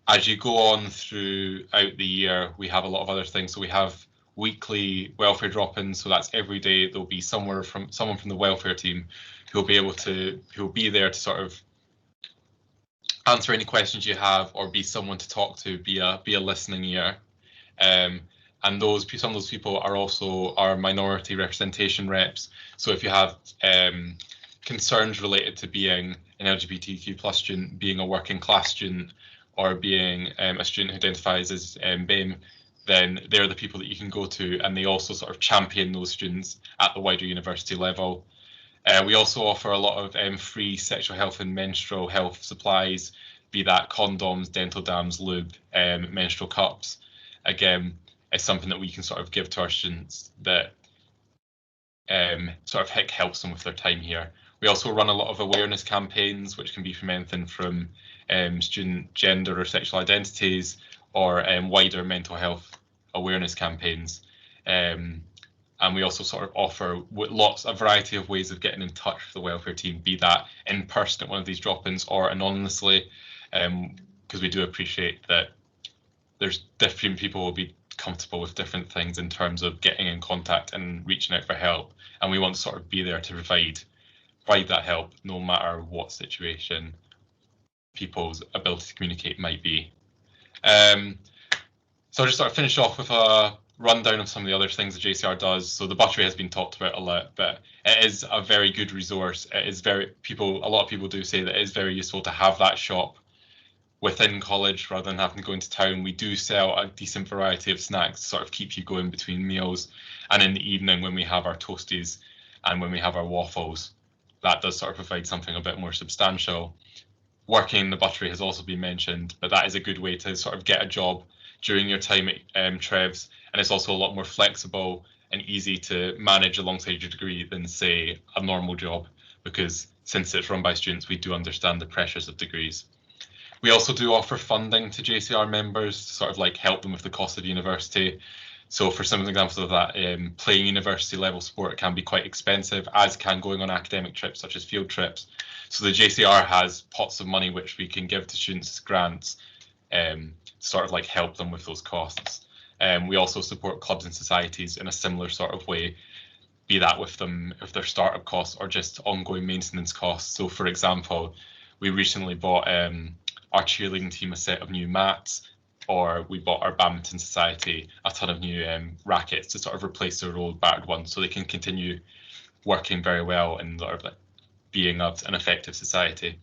As you go on throughout the year, we have a lot of other things. So we have weekly welfare drop-ins. So that's every day there'll be someone from the welfare team who'll be there to sort of answer any questions you have, or be someone to talk to, be a listening ear. And some of those people are also our minority representation reps. So if you have concerns related to being an LGBTQ+ student, being a working class student, or being a student who identifies as BAME, then they're the people that you can go to, and they also sort of champion those students at the wider university level. We also offer a lot of free sexual health and menstrual health supplies, be that condoms, dental dams, lube, menstrual cups. Again, it's something that we can sort of give to our students that sort of helps them with their time here. We also run a lot of awareness campaigns, which can be from anything from student gender or sexual identities, or wider mental health awareness campaigns. And we also sort of offer a variety of ways of getting in touch with the welfare team, be that in person at one of these drop-ins or anonymously, because we do appreciate that there's different people will be comfortable with different things in terms of getting in contact and reaching out for help. And we want to sort of be there to provide that help, no matter what situation people's ability to communicate might be. So I'll just sort of finish off with a rundown of some of the other things the JCR does. So the buttery has been talked about a lot, but it is a very good resource. It is a lot of people do say that it is very useful to have that shop within college rather than having to go into town. We do sell a decent variety of snacks to sort of keep you going between meals, and in the evening when we have our toasties and when we have our waffles, that does sort of provide something a bit more substantial. Working in the buttery has also been mentioned, but that is a good way to sort of get a job during your time at Trevs, and it's also a lot more flexible and easy to manage alongside your degree than, say, a normal job, because since it's run by students, we do understand the pressures of degrees. We also do offer funding to JCR members to sort of like help them with the cost of university. So for some examples of that, playing university level sport can be quite expensive, as can going on academic trips such as field trips. So the JCR has pots of money which we can give to students as grants, sort of like help them with those costs. We also support clubs and societies in a similar sort of way, be that with them if their startup costs or just ongoing maintenance costs. So for example, we recently bought our cheerleading team a set of new mats, or we bought our badminton society a ton of new rackets to sort of replace their old battered ones, so they can continue working very well and sort of like being an effective society.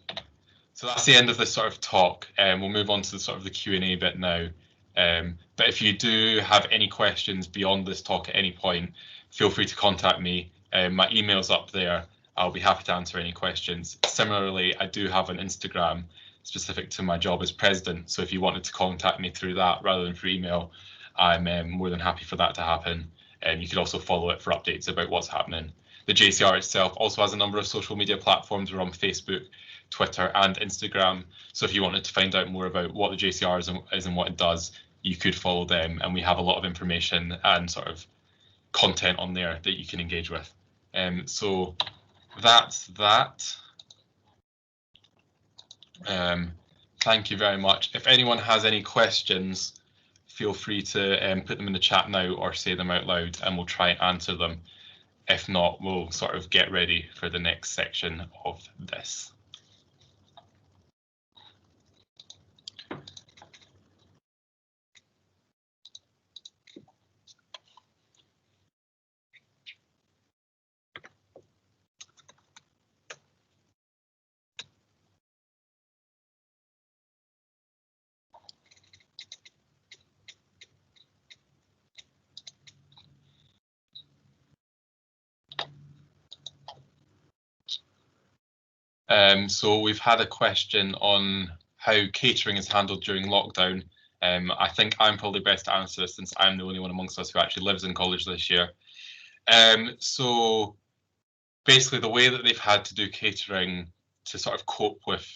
So that's the end of this sort of talk. We'll move on to the sort of the Q&A bit now. But if you do have any questions beyond this talk at any point, feel free to contact me. My email's up there. I'll be happy to answer any questions. Similarly, I do have an Instagram specific to my job as president. So if you wanted to contact me through that rather than through email, I'm more than happy for that to happen. You could also follow it for updates about what's happening. the JCR itself also has a number of social media platforms. We're on Facebook, Twitter and Instagram. So if you wanted to find out more about what the JCR is and what it does, you could follow them, and we have a lot of information and sort of content on there that you can engage with. So that's that. Thank you very much. If anyone has any questions, feel free to put them in the chat now or say them out loud, and we'll try and answer them. If not, we'll sort of get ready for the next section of this. So we've had a question on how catering is handled during lockdown. I think I'm probably best to answer this since I'm the only one amongst us who actually lives in college this year. So basically the way that they've had to do catering to sort of cope with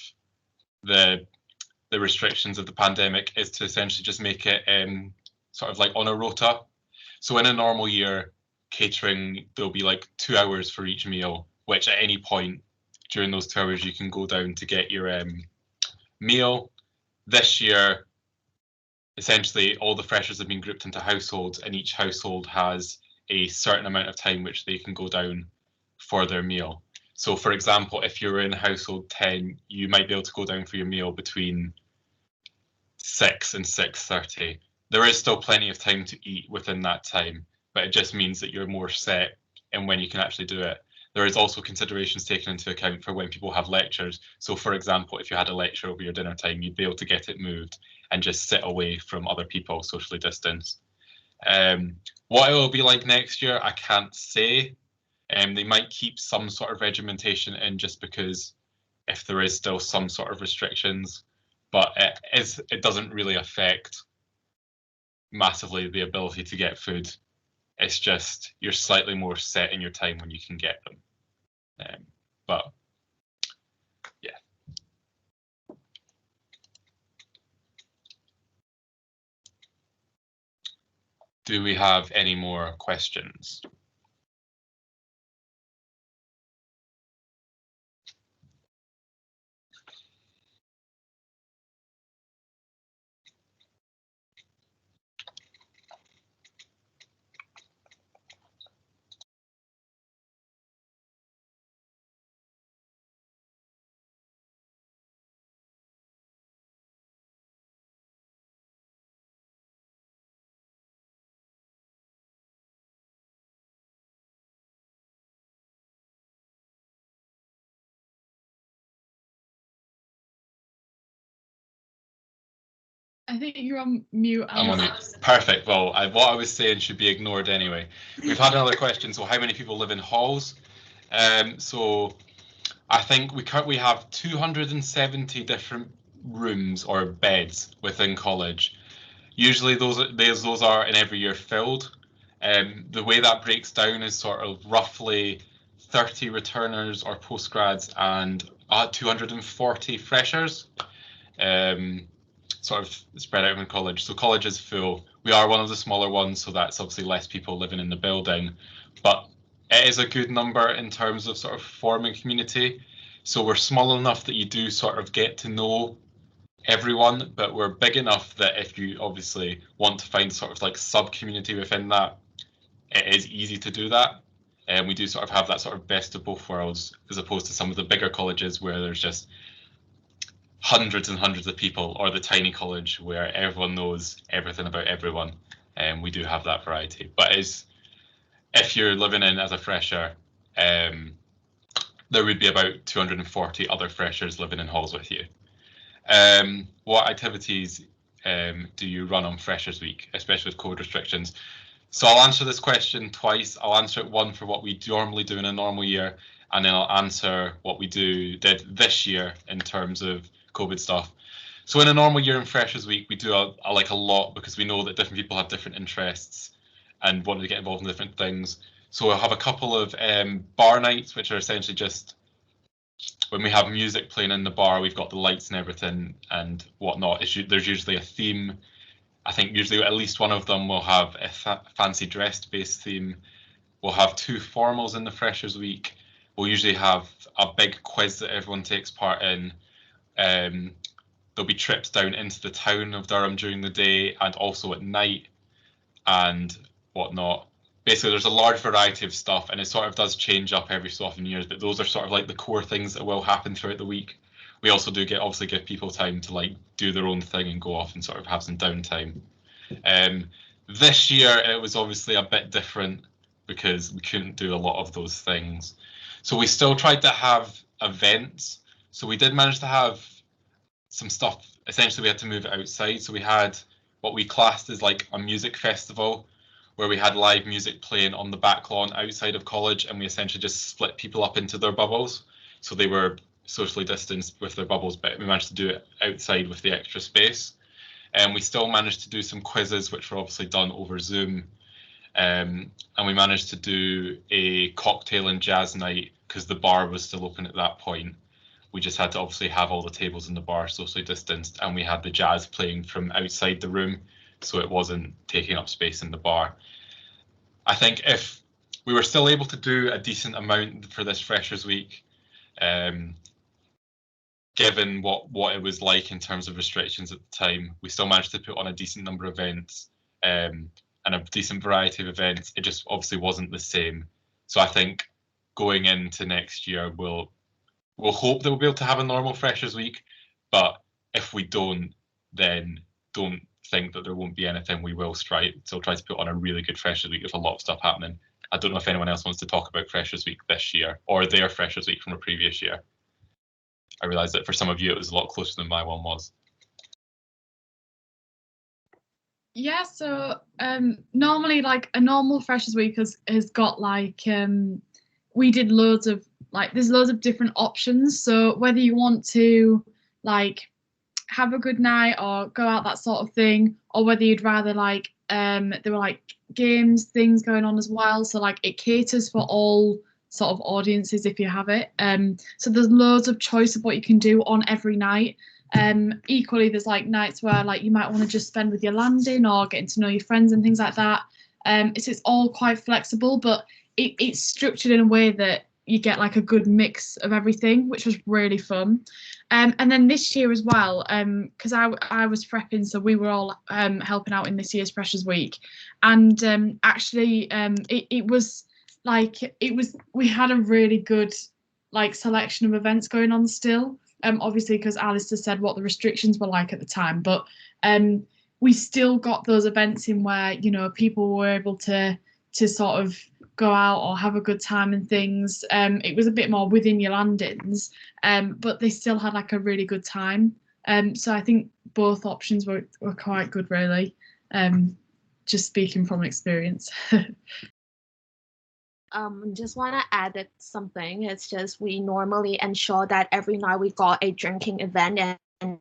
the restrictions of the pandemic is to essentially just make it sort of like on a rota. So in a normal year, catering, there'll be like 2 hours for each meal, which at any point during those 2 hours you can go down to get your meal. This year, essentially all the freshers have been grouped into households, and each household has a certain amount of time which they can go down for their meal. So for example, if you're in household 10, you might be able to go down for your meal between 6 and 6:30. There is still plenty of time to eat within that time, but it just means that you're more set in when you can actually do it. There is also considerations taken into account for when people have lectures. So for example, if you had a lecture over your dinner time, you'd be able to get it moved and just sit away from other people, socially distanced. What it will be like next year, I can't say. They might keep some sort of regimentation in just because if there is still some sort of restrictions, but it doesn't really affect massively the ability to get food. It's just you're slightly more set in your time when you can get them. But yeah. Do we have any more questions?
I think you're on mute.
I'm on mute. Perfect. Well, what I was saying should be ignored anyway. We've had another question. So how many people live in halls? So I think we currently have 270 different rooms or beds within college. Usually those are in every year filled. The way that breaks down is sort of roughly 30 returners or postgrads and 240 freshers. Sort of spread out in college. So college is full. We are one of the smaller ones, so that's obviously less people living in the building, but it is a good number in terms of sort of forming community. So we're small enough that you do sort of get to know everyone, but we're big enough that if you obviously want to find sort of like sub-community within that, it is easy to do that. And we do sort of have that sort of best of both worlds, as opposed to some of the bigger colleges where there's just hundreds and hundreds of people, or the tiny college where everyone knows everything about everyone. And we do have that variety. But if you're living in as a fresher, there would be about 240 other freshers living in halls with you. What activities do you run on Freshers Week, especially with COVID restrictions? So I'll answer this question twice. I'll answer it one for what we normally do in a normal year, and then I'll answer what we did this year in terms of COVID stuff. So in a normal year in Freshers Week, we do a lot because we know that different people have different interests and want to get involved in different things. So we'll have a couple of bar nights, which are essentially just when we have music playing in the bar, we've got the lights and everything and whatnot. There's usually a theme. I think usually at least one of them will have a fancy dressed based theme. We'll have 2 formals in the Freshers Week. We'll usually have a big quiz that everyone takes part in. There'll be trips down into the town of Durham during the day and also at night and whatnot. Basically, there's a large variety of stuff, and it sort of does change up every so often years, but those are sort of like the core things that will happen throughout the week. We also do obviously give people time to like do their own thing and go off and sort of have some downtime. This year it was obviously a bit different because we couldn't do a lot of those things. So we still tried to have events. So we did manage to have some stuff. Essentially, we had to move it outside. So we had what we classed as like a music festival, where we had live music playing on the back lawn outside of college, and we essentially just split people up into their bubbles. So they were socially distanced with their bubbles, but we managed to do it outside with the extra space. And we still managed to do some quizzes, which were obviously done over Zoom. And we managed to do a cocktail and jazz night because the bar was still open at that point. We just had to obviously have all the tables in the bar socially distanced, and we had the jazz playing from outside the room, so it wasn't taking up space in the bar. I think if we were still able to do a decent amount for this Freshers Week, given what it was like in terms of restrictions at the time, we still managed to put on a decent number of events and a decent variety of events. It just obviously wasn't the same. So I think going into next year, we'll hope that we'll be able to have a normal Freshers Week, but if we don't, then don't think that there won't be anything. We will try to put on a really good Freshers Week with a lot of stuff happening. I don't know if anyone else wants to talk about Freshers Week this year or their Freshers Week from a previous year. I realise that for some of you it was a lot closer than my one was.
Yeah, so normally like a normal Freshers Week has got like we did loads of like there's loads of different options. So whether you want to like have a good night or go out, that sort of thing, or whether you'd rather like there were like games things going on as well, so like it caters for all sort of audiences if you have it. So there's loads of choice of what you can do on every night. Equally there's like nights where like you might want to just spend with your landing or getting to know your friends and things like that. It's all quite flexible, but it's structured in a way that you get like a good mix of everything, which was really fun. And then this year as well, because I was prepping, so we were all helping out in this year's Freshers Week, and actually we had a really good like selection of events going on still. Obviously because Alistair said what the restrictions were like at the time, but we still got those events in where, you know, people were able to sort of go out or have a good time and things. It was a bit more within your landings, but they still had like a really good time. So I think both options were quite good, really. Just speaking from experience.
Just want to add something. It's just we normally ensure that every night we got a drinking event, and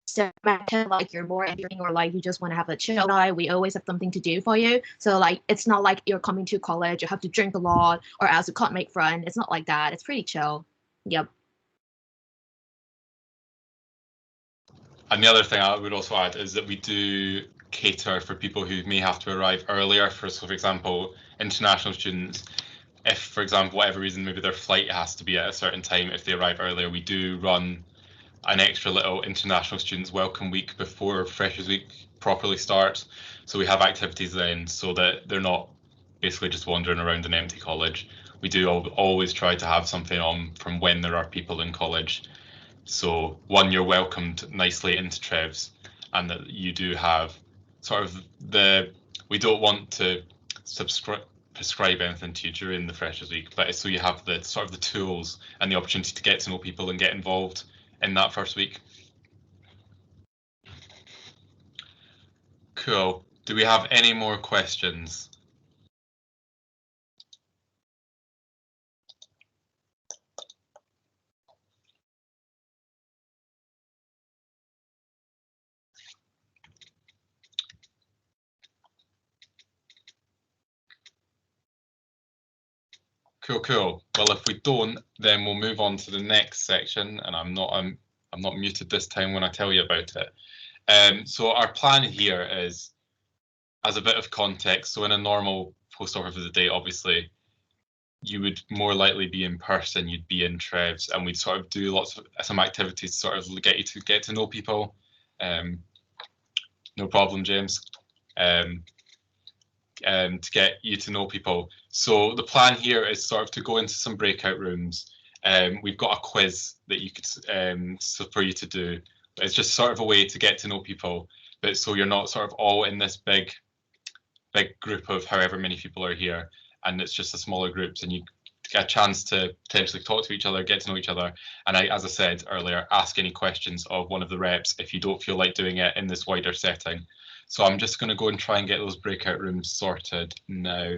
so matter like you're more drinking or like you just want to have a chill night, we always have something to do for you. So like it's not like you're coming to college, you have to drink a lot or else you can't make friends. It's not like that. It's pretty chill. Yep.
And the other thing I would also add is that we do cater for people who may have to arrive earlier. For example, international students, if for example whatever reason maybe their flight has to be at a certain time, if they arrive earlier, we do run an extra little international students welcome week before Freshers Week properly starts. So we have activities then so that they're not basically just wandering around an empty college. We do always try to have something on from when there are people in college. So one, you're welcomed nicely into Trevs, and that you do have sort of we don't want to prescribe anything to you during the Freshers Week, but so you have the sort of the tools and the opportunity to get to know people and get involved in that first week. Cool. Do we have any more questions? Cool. Well, if we don't, then we'll move on to the next section, and I'm not muted this time when I tell you about it. So our plan here is, as a bit of context, so in a normal post offer for the day, obviously, you would more likely be in person, you'd be in Trevs, and we'd sort of do some activities to sort of get to know people. No problem, James. To get you to know people. So the plan here is sort of to go into some breakout rooms. We've got a quiz that you could for you to do. It's just sort of a way to get to know people, but so you're not sort of all in this big group of however many people are here, and it's just a smaller groups, and you get a chance to potentially talk to each other, get to know each other, and as I said earlier, ask any questions of one of the reps if you don't feel like doing it in this wider setting. So I'm just going to go and try and get those breakout rooms sorted now.